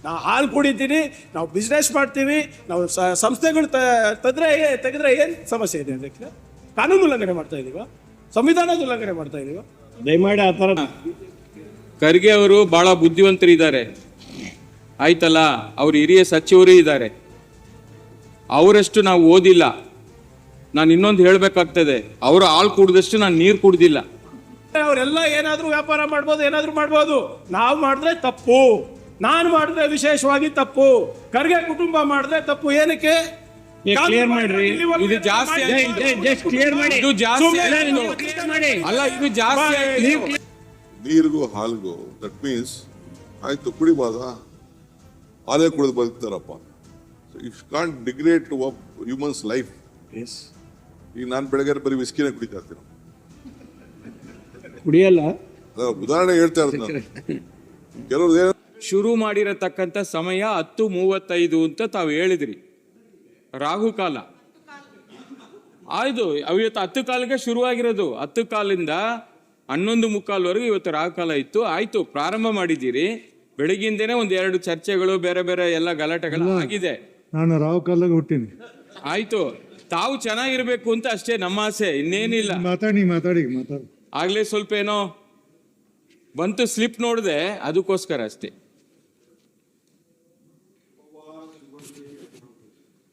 ನಾವು ಹಾಲು ಕುಡಿತೀವಿ, ನಾವು ಬಿಸ್ನೆಸ್ ಮಾಡ್ತೀವಿ, ನಾವು ಸಂಸ್ಥೆಗಳು ತೆಗೆದ್ರೆ ಏನು ಸಮಸ್ಯೆ ಇದೆ? ಅದಕ್ಕೆ ಕಾನೂನು ಉಲ್ಲಂಘನೆ ಮಾಡ್ತಾ ಇದೀವ, ಸಂವಿಧಾನದ ಉಲ್ಲಂಘನೆ ಮಾಡ್ತಾ ಇದೀವ? ದಯಮಾಡಿ ಆ ಥರ. ಖರ್ಗೆ ಅವರು ಬಹಳ ಬುದ್ಧಿವಂತರಿದ್ದಾರೆ, ಆಯ್ತಲ್ಲ, ಅವ್ರು ಹಿರಿಯ ಸಚಿವರು ಇದ್ದಾರೆ. ಅವರಷ್ಟು ನಾವು ಓದಿಲ್ಲ. ನಾನು ಇನ್ನೊಂದು ಹೇಳಬೇಕಾಗ್ತದೆ, ಅವರು ಹಾಲು ಕುಡಿದಷ್ಟು ನಾನು ನೀರು ಕುಡ್ದಿಲ್ಲ. ಅವರೆಲ್ಲ ಏನಾದರೂ ವ್ಯಾಪಾರ ಮಾಡ್ಬೋದು, ಏನಾದರೂ ಮಾಡ್ಬೋದು. ನಾವು ಮಾಡಿದ್ರೆ ತಪ್ಪು, ನಾನು ಮಾಡಿದ್ರೆ ವಿಶೇಷವಾಗಿ ತಪ್ಪು, ಖರ್ಗೆ ಕುಟುಂಬ ಮಾಡಿದ್ರೆ ತಪ್ಪು. ಏನಕ್ಕೆ? ಕ್ಲಿಯರ್ ಮಾಡ್ರಿ, ಇದು ಜಾಸ್ತಿ ಕ್ಲಿಯರ್ ಮಾಡಿ. ಇದು ಜಾಸ್ತಿ ಅಲ್ಲ, ಇದು ಜಾಸ್ತಿ. ನೀರಿಗೂ ಹಾಲಿಗೂ ದಟ್ ಮೀನ್ಸ್ ಆಯ್ತು ಕುಡಿಬಾರ್ದ, ಹಾಲೇ ಕುಡಿದು ಬದುಕ್ತಾರಪ್ಪ. You can't degrade to humans life. ಈಗ ನಾನು ಬೆಳಗ್ಗೆ ಬರೀ ವಿಸ್ಕಿನೇ ಕುಡಿತಾ ಇರ್ತೀನಿ, ಕುಡಿಯಲ್ಲ. ಉದಾಹರಣೆ ಹೇಳ್ತಾ ಇರೋದು ನಾನು. ಕೆಲವ್ರು ಶುರು ಮಾಡಿರತಕ್ಕಂಥ ಸಮಯ 10:35 ಅಂತ ತಾವು ಹೇಳಿದ್ರಿ, ರಾಹುಕಾಲ. ಆಯ್ತು, ಇವತ್ತು 10 ಕಾಲಕ್ಕೆ ಶುರುವಾಗಿರೋದು. 10 ಕಾಲಿಂದ 11:45 ಇವತ್ತು ರಾಹುಕಾಲ ಇತ್ತು. ಆಯ್ತು, ಪ್ರಾರಂಭ ಮಾಡಿದ್ದೀರಿ. ಬೆಳಗಿಂದೇನೆ 1-2 ಚರ್ಚೆಗಳು, ಬೇರೆ ಬೇರೆ ಎಲ್ಲ ಗಲಾಟೆಗಳು ಆಗಿದೆ. ನಾನು ರಾಹುಕಾಲಾಗ ಹುಟ್ಟಿನಿ. ಆಯ್ತು, ತಾವು ಚೆನ್ನಾಗಿರ್ಬೇಕು ಅಂತ ಅಷ್ಟೇ ನಮ್ಮ ಆಸೆ, ಇನ್ನೇನಿಲ್ಲ. ಮಾತಾಡಿ. ಆಗ್ಲೇ ಸ್ವಲ್ಪ ಏನೋ ಬಂತು, ಸ್ಲಿಪ್ ನೋಡಿದೆ, ಅದಕ್ಕೋಸ್ಕರ ಅಷ್ಟೇ.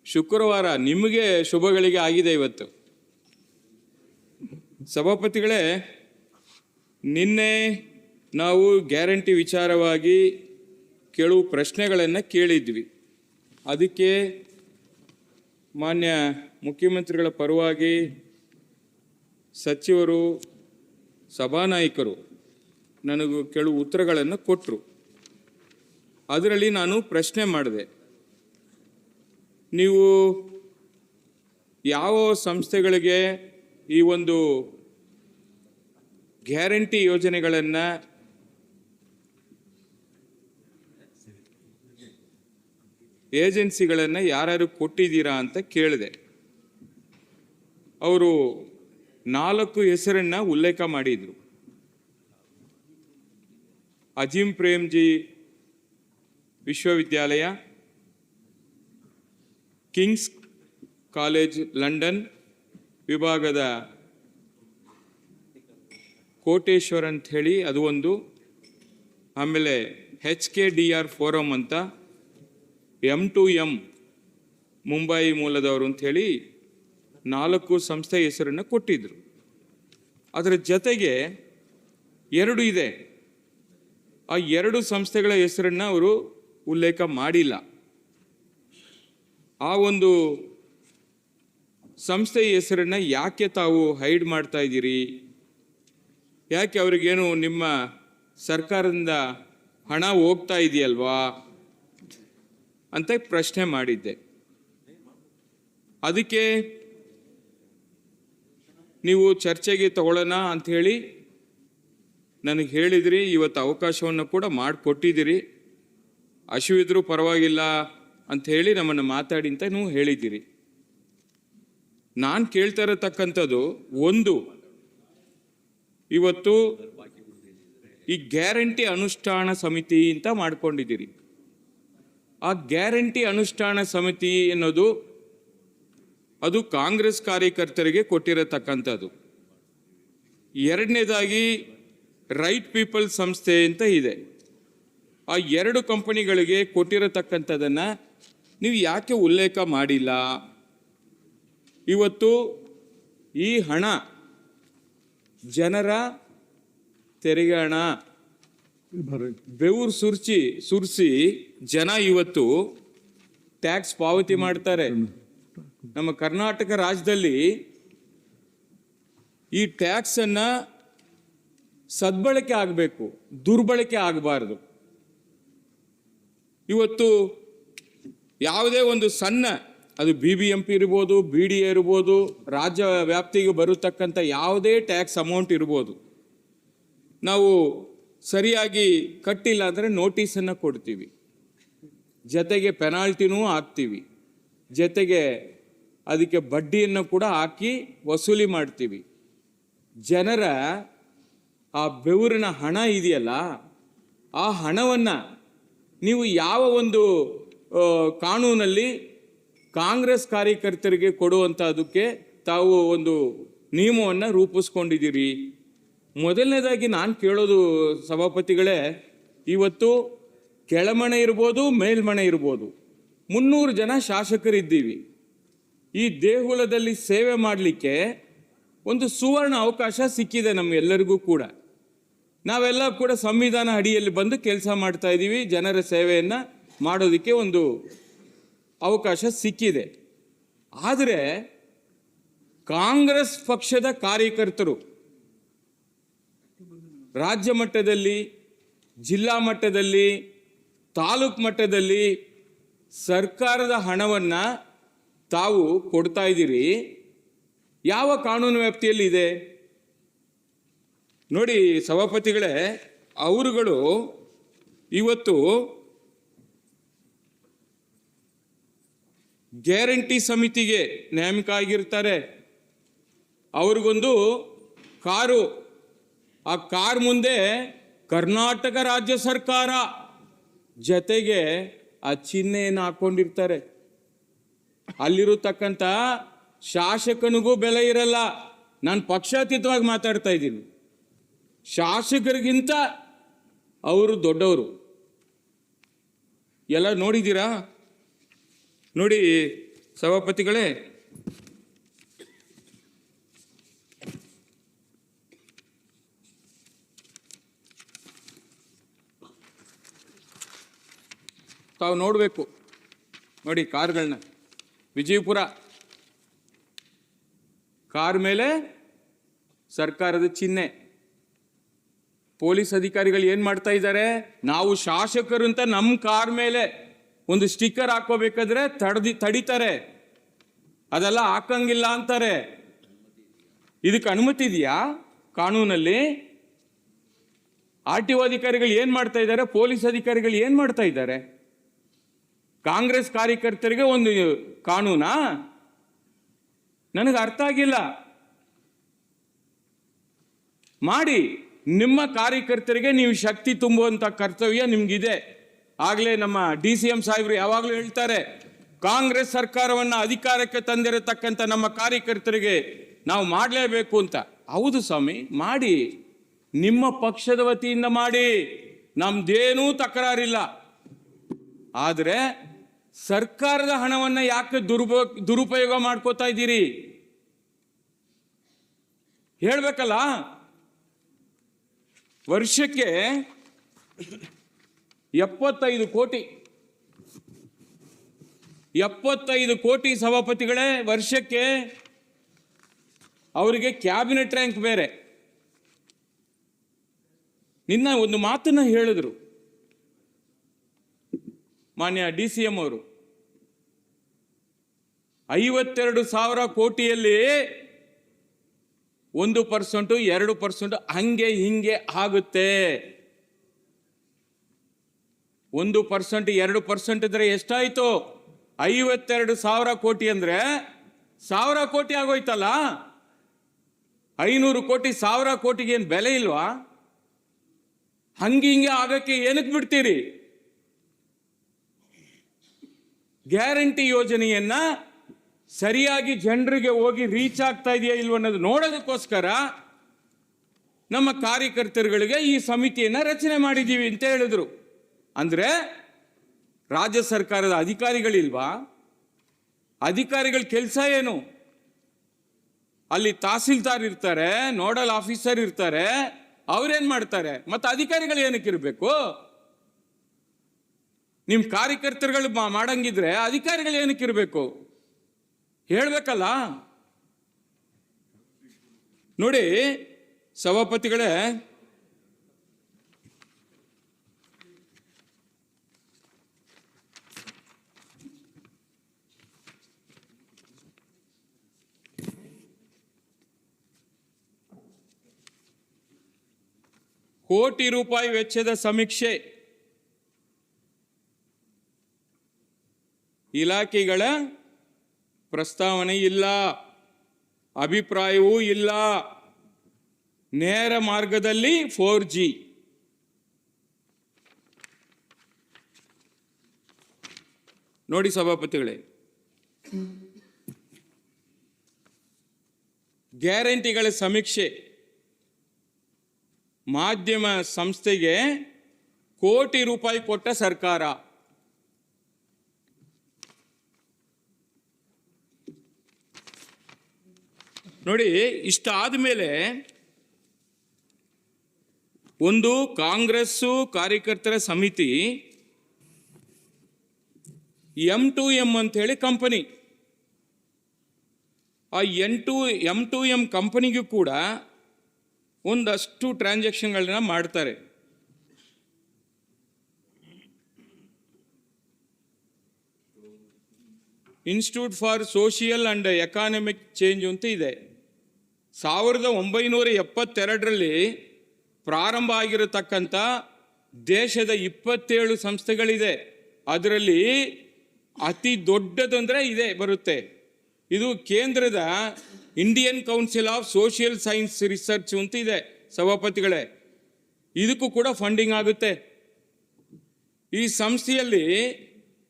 ಶುಕ್ರವಾರ ನಿಮಗೆ ಶುಭಗಳಿಗೆ ಆಗಿದೆ ಇವತ್ತು. ಸಭಾಪತಿಗಳೇ, ನಿನ್ನೆ ನಾವು ಗ್ಯಾರಂಟಿ ವಿಚಾರವಾಗಿ ಕೆಲವು ಪ್ರಶ್ನೆಗಳನ್ನು ಕೇಳಿದ್ವಿ. ಅದಕ್ಕೆ ಮಾನ್ಯ ಮುಖ್ಯಮಂತ್ರಿಗಳ ಪರವಾಗಿ ಸಚಿವರು, ಸಭಾನಾಯಕರು ನನಗೂ ಕೆಲವು ಉತ್ತರಗಳನ್ನು ಕೊಟ್ಟರು. ಅದರಲ್ಲಿ ನಾನು ಪ್ರಶ್ನೆ ಮಾಡಿದೆ, ನೀವು ಯಾವ ಸಂಸ್ಥೆಗಳಿಗೆ ಈ ಒಂದು ಗ್ಯಾರಂಟಿ ಯೋಜನೆಗಳನ್ನು ಏಜೆನ್ಸಿಗಳನ್ನು ಯಾರ್ಯಾರು ಕೊಟ್ಟಿದ್ದೀರಾ ಅಂತ ಕೇಳಿದೆ. ಅವರು 4 ಹೆಸರನ್ನು ಉಲ್ಲೇಖ ಮಾಡಿದರು. ಅಜೀಂ ಪ್ರೇಮ್ಜಿ ವಿಶ್ವವಿದ್ಯಾಲಯ, ಕಿಂಗ್ಸ್ ಕಾಲೇಜ್ ಲಂಡನ್ ವಿಭಾಗದ ಕೋಟೇಶ್ವರ್ ಅಂತ ಹೇಳಿ ಅದು ಒಂದು, ಆಮೇಲೆ HKDR ಫೋರಮ್ ಅಂತ, M2M ಮುಂಬೈ ಮೂಲದವರು ಅಂಥೇಳಿ 4 ಸಂಸ್ಥೆ ಹೆಸರನ್ನು ಕೊಟ್ಟಿದ್ರು. ಅದರ ಜೊತೆಗೆ 2 ಇದೆ, ಆ 2 ಸಂಸ್ಥೆಗಳ ಹೆಸರನ್ನು ಅವರು ಉಲ್ಲೇಖ ಮಾಡಿಲ್ಲ. ಆ ಒಂದು ಸಂಸ್ಥೆಯ ಹೆಸರನ್ನು ಯಾಕೆ ತಾವು ಹೈಡ್ ಮಾಡ್ತಾ ಇದ್ದೀರಿ? ಯಾಕೆ ಅವ್ರಿಗೇನು ನಿಮ್ಮ ಸರ್ಕಾರದಿಂದ ಹಣ ಹೋಗ್ತಾ ಇದೆಯಲ್ವಾ ಅಂತ ಪ್ರಶ್ನೆ ಮಾಡಿದ್ದೆ. ಅದಕ್ಕೆ ನೀವು ಚರ್ಚೆಗೆ ತಗೊಳ್ಳೋಣ ಅಂಥೇಳಿ ನನಗೆ ಹೇಳಿದಿರಿ. ಇವತ್ತು ಅವಕಾಶವನ್ನು ಕೂಡ ಮಾಡಿಕೊಟ್ಟಿದ್ದೀರಿ. ಹಸಿವಿದ್ರೂ ಪರವಾಗಿಲ್ಲ ಅಂಥೇಳಿ ನಮ್ಮನ್ನು ಮಾತಾಡಿ ಅಂತ ನೀವು ಹೇಳಿದ್ದೀರಿ. ನಾನು ಕೇಳ್ತಾ ಇರತಕ್ಕಂಥದ್ದು ಒಂದು, ಇವತ್ತು ಈ ಗ್ಯಾರಂಟಿ ಅನುಷ್ಠಾನ ಸಮಿತಿ ಅಂತ ಮಾಡ್ಕೊಂಡಿದ್ದೀರಿ. ಆ ಗ್ಯಾರಂಟಿ ಅನುಷ್ಠಾನ ಸಮಿತಿ ಅನ್ನೋದು ಅದು ಕಾಂಗ್ರೆಸ್ ಕಾರ್ಯಕರ್ತರಿಗೆ ಕೊಟ್ಟಿರತಕ್ಕಂಥದ್ದು. ಎರಡನೇದಾಗಿ ರೈಟ್ ಪೀಪಲ್ ಸಂಸ್ಥೆ ಅಂತ ಇದೆ. ಆ 2 ಕಂಪನಿಗಳಿಗೆ ಕೊಟ್ಟಿರತಕ್ಕಂಥದ್ದನ್ನು ನೀವು ಯಾಕೆ ಉಲ್ಲೇಖ ಮಾಡಿಲ್ಲ? ಇವತ್ತು ಈ ಹಣ ಜನರ ತೆರಿಗೆ ಹಣ, ಬೆವರು ಸುರಿಸಿ ಜನ ಇವತ್ತು ಟ್ಯಾಕ್ಸ್ ಪಾವತಿ ಮಾಡ್ತಾರೆ. ನಮ್ಮ ಕರ್ನಾಟಕ ರಾಜ್ಯದಲ್ಲಿ ಈ ಟ್ಯಾಕ್ಸನ್ನು ಸದ್ಬಳಕೆ ಆಗಬೇಕು, ದುರ್ಬಳಕೆ ಆಗಬಾರ್ದು. ಇವತ್ತು ಯಾವುದೇ ಒಂದು ಸಣ್ಣ, ಅದು BBMP ಇರ್ಬೋದು, BDA ಇರ್ಬೋದು, ರಾಜ್ಯ ವ್ಯಾಪ್ತಿಗೆ ಬರತಕ್ಕಂಥ ಯಾವುದೇ ಟ್ಯಾಕ್ಸ್ ಅಮೌಂಟ್ ಇರ್ಬೋದು, ನಾವು ಸರಿಯಾಗಿ ಕಟ್ಟಿಲ್ಲ ಅಂದರೆ ನೋಟಿಸನ್ನು ಕೊಡ್ತೀವಿ, ಜೊತೆಗೆ ಪೆನಾಲ್ಟಿನೂ ಹಾಕ್ತೀವಿ, ಜೊತೆಗೆ ಅದಕ್ಕೆ ಬಡ್ಡಿಯನ್ನು ಕೂಡ ಹಾಕಿ ವಸೂಲಿ ಮಾಡ್ತೀವಿ. ಜನರ ಆ ಬೆವರಿನ ಹಣ ಇದೆಯಲ್ಲ, ಆ ಹಣವನ್ನು ನೀವು ಯಾವ ಒಂದು ಕಾನೂನಲ್ಲಿ ಕಾಂಗ್ರೆಸ್ ಕಾರ್ಯಕರ್ತರಿಗೆ ಕೊಡುವಂಥದ್ದಕ್ಕೆ ತಾವು ಒಂದು ನಿಯಮವನ್ನು ರೂಪಿಸ್ಕೊಂಡಿದ್ದೀರಿ? ಮೊದಲನೇದಾಗಿ ನಾನು ಕೇಳೋದು ಸಭಾಪತಿಗಳೇ, ಇವತ್ತು ಕೆಳಮನೆ ಇರ್ಬೋದು, ಮೇಲ್ಮನೆ ಇರ್ಬೋದು, 300 ಜನ ಶಾಸಕರಿದ್ದೀವಿ. ಈ ದೇಗುಲದಲ್ಲಿ ಸೇವೆ ಮಾಡಲಿಕ್ಕೆ ಒಂದು ಸುವರ್ಣ ಅವಕಾಶ ಸಿಕ್ಕಿದೆ ನಮ್ಮೆಲ್ಲರಿಗೂ ಕೂಡ. ನಾವೆಲ್ಲ ಕೂಡ ಸಂವಿಧಾನ ಅಡಿಯಲ್ಲಿ ಬಂದು ಕೆಲಸ ಮಾಡ್ತಾ ಇದ್ದೀವಿ. ಜನರ ಸೇವೆಯನ್ನು ಮಾಡೋದಕ್ಕೆ ಒಂದು ಅವಕಾಶ ಸಿಕ್ಕಿದೆ. ಆದರೆ ಕಾಂಗ್ರೆಸ್ ಪಕ್ಷದ ಕಾರ್ಯಕರ್ತರು ರಾಜ್ಯ ಮಟ್ಟದಲ್ಲಿ, ಜಿಲ್ಲಾ ಮಟ್ಟದಲ್ಲಿ, ತಾಲೂಕು ಮಟ್ಟದಲ್ಲಿ ಸರ್ಕಾರದ ಹಣವನ್ನು ತಾವು ಕೊಡ್ತಾ ಇದ್ದೀರಿ. ಯಾವ ಕಾನೂನು ವ್ಯಾಪ್ತಿಯಲ್ಲಿ ಇದೆ ನೋಡಿ ಸಭಾಪತಿಗಳೇ. ಅವರುಗಳು ಇವತ್ತು ಗ್ಯಾರಂಟಿ ಸಮಿತಿಗೆ ನೇಮಕ ಆಗಿರ್ತಾರೆ. ಅವ್ರಿಗೊಂದು ಕಾರು, ಆ ಕಾರ್ ಮುಂದೆ ಕರ್ನಾಟಕ ರಾಜ್ಯ ಸರ್ಕಾರ ಜೊತೆಗೆ ಆ ಚಿಹ್ನೆಯನ್ನು ಹಾಕೊಂಡಿರ್ತಾರೆ. ಅಲ್ಲಿರತಕ್ಕಂಥ ಶಾಸಕನಿಗೂ ಬೆಲೆ ಇರಲ್ಲ. ನಾನು ಪಕ್ಷಾತೀತವಾಗಿ ಮಾತಾಡ್ತಾ ಇದ್ದೀನಿ. ಶಾಸಕರಿಗಿಂತ ಅವರು ದೊಡ್ಡವರು. ಎಲ್ಲ ನೋಡಿದ್ದೀರಾ? ನೋಡಿ ಸಭಾಪತಿಗಳೇ, ತಾವು ನೋಡಬೇಕು. ನೋಡಿ ಕಾರ್ಗಳನ್ನ, ವಿಜಯಪುರ ಕಾರ್ ಮೇಲೆ ಸರ್ಕಾರದ ಚಿಹ್ನೆ. ಪೊಲೀಸ್ ಅಧಿಕಾರಿಗಳು ಏನು ಮಾಡ್ತಾ ಇದ್ದಾರೆ? ನಾವು ಶಾಸಕರು ಅಂತ ನಮ್ಮ ಕಾರ್ ಮೇಲೆ ಒಂದು ಸ್ಟಿಕ್ಕರ್ ಹಾಕೋಬೇಕಾದ್ರೆ ತಡಿತಾರೆ. ಅದೆಲ್ಲ ಹಾಕಂಗಿಲ್ಲ ಅಂತಾರೆ. ಇದಕ್ಕೆ ಅನುಮತಿ ಇದೆಯಾ ಕಾನೂನಲ್ಲಿ? RTO ಅಧಿಕಾರಿಗಳು ಏನು ಮಾಡ್ತಾ ಇದ್ದಾರೆ? ಪೊಲೀಸ್ ಅಧಿಕಾರಿಗಳು ಏನು ಮಾಡ್ತಾ ಇದ್ದಾರೆ? ಕಾಂಗ್ರೆಸ್ ಕಾರ್ಯಕರ್ತರಿಗೆ ಒಂದು ಕಾನೂನಾ? ನನಗೆ ಅರ್ಥ ಆಗಿಲ್ಲ. ಮಾಡಿ, ನಿಮ್ಮ ಕಾರ್ಯಕರ್ತರಿಗೆ ನೀವು ಶಕ್ತಿ ತುಂಬುವಂಥ ಕರ್ತವ್ಯ ನಿಮ್ಗಿದೆ. ಆಗಲೇ ನಮ್ಮ DCM ಸಾಹೇಬರು ಯಾವಾಗಲೂ ಹೇಳ್ತಾರೆ, ಕಾಂಗ್ರೆಸ್ ಸರ್ಕಾರವನ್ನು ಅಧಿಕಾರಕ್ಕೆ ತಂದಿರತಕ್ಕಂಥ ನಮ್ಮ ಕಾರ್ಯಕರ್ತರಿಗೆ ನಾವು ಮಾಡಲೇಬೇಕು ಅಂತ. ಹೌದು ಸ್ವಾಮಿ, ಮಾಡಿ, ನಿಮ್ಮ ಪಕ್ಷದ ವತಿಯಿಂದ ಮಾಡಿ, ನಮ್ದೇನೂ ತಕರಾರಿಲ್ಲ. ಆದರೆ ಸರ್ಕಾರದ ಹಣವನ್ನು ಯಾಕೆ ದುರುಪಯೋಗ ಮಾಡ್ಕೋತಾ ಇದ್ದೀರಿ? ಹೇಳ್ಬೇಕಲ್ಲ. ವರ್ಷಕ್ಕೆ 75 ಕೋಟಿ, 75 ಕೋಟಿ ಸಭಾಪತಿಗಳೇ ವರ್ಷಕ್ಕೆ. ಅವರಿಗೆ ಕ್ಯಾಬಿನೆಟ್ ರ್ಯಾಂಕ್ ಬೇರೆ. ನಿನ್ನ ಒಂದು ಮಾತನ್ನ ಹೇಳಿದ್ರು ಮಾನ್ಯ DCM ಅವರು, 52,000 ಕೋಟಿಯಲ್ಲಿ 1%, 2% ಹಂಗೆ ಹಿಂಗೆ ಆಗುತ್ತೆ. 1%, 2% ಇದ್ರೆ ಎಷ್ಟಾಯ್ತು? 52,000 ಕೋಟಿ ಅಂದ್ರೆ 1,000 ಕೋಟಿ ಆಗೋಯ್ತಲ್ಲ. 500 ಕೋಟಿ 1,000 ಕೋಟಿಗೆ ಏನು ಬೆಲೆ ಇಲ್ವಾ? ಹಂಗೆ ಹಿಂಗೆ ಆಗಕ್ಕೆ ಏನಕ್ಕೆ ಬಿಡ್ತೀರಿ? ಗ್ಯಾರಂಟಿ ಯೋಜನೆಯನ್ನ ಸರಿಯಾಗಿ ಜನರಿಗೆ ಹೋಗಿ ರೀಚ್ ಆಗ್ತಾ ಇದೆಯಾ ಇಲ್ವ ಅನ್ನೋದು ನೋಡೋದಕ್ಕೋಸ್ಕರ ನಮ್ಮ ಕಾರ್ಯಕರ್ತರುಗಳಿಗೆ ಈ ಸಮಿತಿಯನ್ನು ರಚನೆ ಮಾಡಿದ್ದೀವಿ ಅಂತ ಹೇಳಿದ್ರು. ಅಂದರೆ ರಾಜ್ಯ ಸರ್ಕಾರದ ಅಧಿಕಾರಿಗಳಿಲ್ವಾ? ಅಧಿಕಾರಿಗಳ ಕೆಲಸ ಏನು? ಅಲ್ಲಿ ತಹಸೀಲ್ದಾರ್ ಇರ್ತಾರೆ, ನೋಡಲ್ ಆಫೀಸರ್ ಇರ್ತಾರೆ, ಅವ್ರೇನ್ ಮಾಡ್ತಾರೆ? ಮತ್ತೆ ಅಧಿಕಾರಿಗಳು ಏನಕ್ಕೆ ಇರಬೇಕು? ನಿಮ್ಮ ಕಾರ್ಯಕರ್ತರುಗಳು ಮಾಡಂಗಿದ್ರೆ ಅಧಿಕಾರಿಗಳು ಏನಕ್ಕೆ ಇರಬೇಕು? ಹೇಳ್ಬೇಕಲ್ಲ. ನೋಡಿ ಸಭಾಪತಿಗಳೇ, ಕೋಟಿ ರೂಪಾಯಿ ವೆಚ್ಚದ ಸಮೀಕ್ಷೆ, ಇಲಾಖೆಗಳ ಪ್ರಸ್ತಾವನೆ ಇಲ್ಲ, ಅಭಿಪ್ರಾಯವೂ ಇಲ್ಲ. ನೇರ ಮಾರ್ಗದಲ್ಲಿ 4G. ನೋಡಿ ಸಭಾಪತಿಗಳೇ, ಗ್ಯಾರಂಟಿಗಳ ಸಮೀಕ್ಷೆ ಮಾಧ್ಯಮ ಸಂಸ್ಥೆಗೆ ಕೋಟಿ ರೂಪಾಯಿ ಕೊಟ್ಟ ಸರ್ಕಾರ. ನೋಡಿ, ಇಷ್ಟಾದ ಮೇಲೆ ಒಂದು ಕಾಂಗ್ರೆಸ್ಸು ಕಾರ್ಯಕರ್ತರ ಸಮಿತಿ M2M ಅಂತ ಹೇಳಿ ಕಂಪನಿ, ಆ M2M ಕಂಪನಿಗೂ ಕೂಡ ಒಂದಷ್ಟು ಟ್ರಾನ್ಸಾಕ್ಷನ್ಗಳನ್ನ ಮಾಡ್ತಾರೆ. Institute for social and economic change ಅಂತ ಇದೆ. 1972ರಲ್ಲಿ ಪ್ರಾರಂಭ ಆಗಿರತಕ್ಕಂಥ ದೇಶದ 27 ಸಂಸ್ಥೆಗಳಿದೆ. ಅದರಲ್ಲಿ ಅತಿ ದೊಡ್ಡದಂದ್ರೆ ಇದೆ ಬರುತ್ತೆ. ಇದು ಕೇಂದ್ರದ Indian council of social science research ಅಂತ ಇದೆ ಸಭಾಪತಿಗಳೇ. ಇದಕ್ಕೂ ಕೂಡ ಫಂಡಿಂಗ್ ಆಗುತ್ತೆ. ಈ ಸಂಸ್ಥೆಯಲ್ಲಿ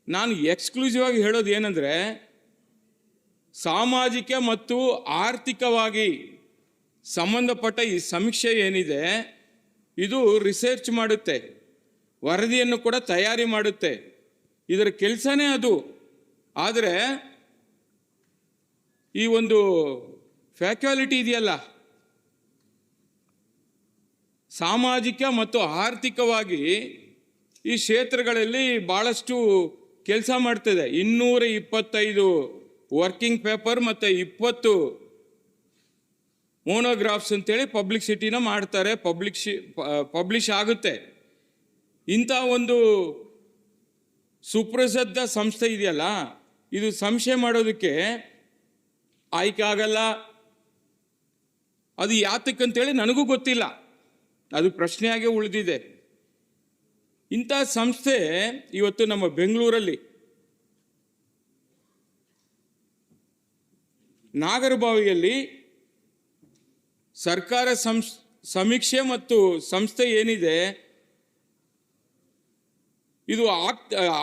ನಾನು ಎಕ್ಸ್ಕ್ಲೂಸಿವ್ ಆಗಿ ಹೇಳೋದು ಏನಂದ್ರೆ, ಸಾಮಾಜಿಕ ಮತ್ತು ಆರ್ಥಿಕವಾಗಿ ಸಂಬಂಧಪಟ್ಟ ಈ ಸಮೀಕ್ಷೆ ಏನಿದೆ ಇದು ರಿಸರ್ಚ್ ಮಾಡುತ್ತೆ, ವರದಿಯನ್ನು ಕೂಡ ತಯಾರಿ ಮಾಡುತ್ತೆ. ಇದರ ಕೆಲಸನೇ ಅದು. ಆದರೆ ಈ ಒಂದು ಫ್ಯಾಕ್ಯುಲಿಟಿ ಇದೆಯಲ್ಲ, ಸಾಮಾಜಿಕ ಮತ್ತು ಆರ್ಥಿಕವಾಗಿ ಈ ಕ್ಷೇತ್ರಗಳಲ್ಲಿ ಭಾಳಷ್ಟು ಕೆಲಸ ಮಾಡ್ತದೆ. 225 ವರ್ಕಿಂಗ್ ಪೇಪರ್ ಮತ್ತು 20 ಮೋನೋಗ್ರಾಫ್ಸ್ ಅಂತೇಳಿ ಪಬ್ಲಿಸಿಟಿನ ಮಾಡ್ತಾರೆ, ಪಬ್ಲಿಷ್ ಆಗುತ್ತೆ. ಇಂಥ ಒಂದು ಸುಪ್ರಸಿದ್ಧ ಸಂಸ್ಥೆ ಇದೆಯಲ್ಲ, ಇದು ಸಂಶಯ ಮಾಡೋದಕ್ಕೆ ಆಯ್ಕೆ ಆಗಲ್ಲ. ಅದು ಯಾತಕ್ಕಂತೇಳಿ ನನಗೂ ಗೊತ್ತಿಲ್ಲ, ಅದು ಪ್ರಶ್ನೆಯಾಗೆ ಉಳಿದಿದೆ. ಇಂಥ ಸಂಸ್ಥೆ ಇವತ್ತು ನಮ್ಮ ಬೆಂಗಳೂರಲ್ಲಿ ನಾಗರಬಾವಿಯಲ್ಲಿ ಸರ್ಕಾರ ಸಮೀಕ್ಷೆ ಮತ್ತು ಸಂಸ್ಥೆ ಏನಿದೆ ಇದು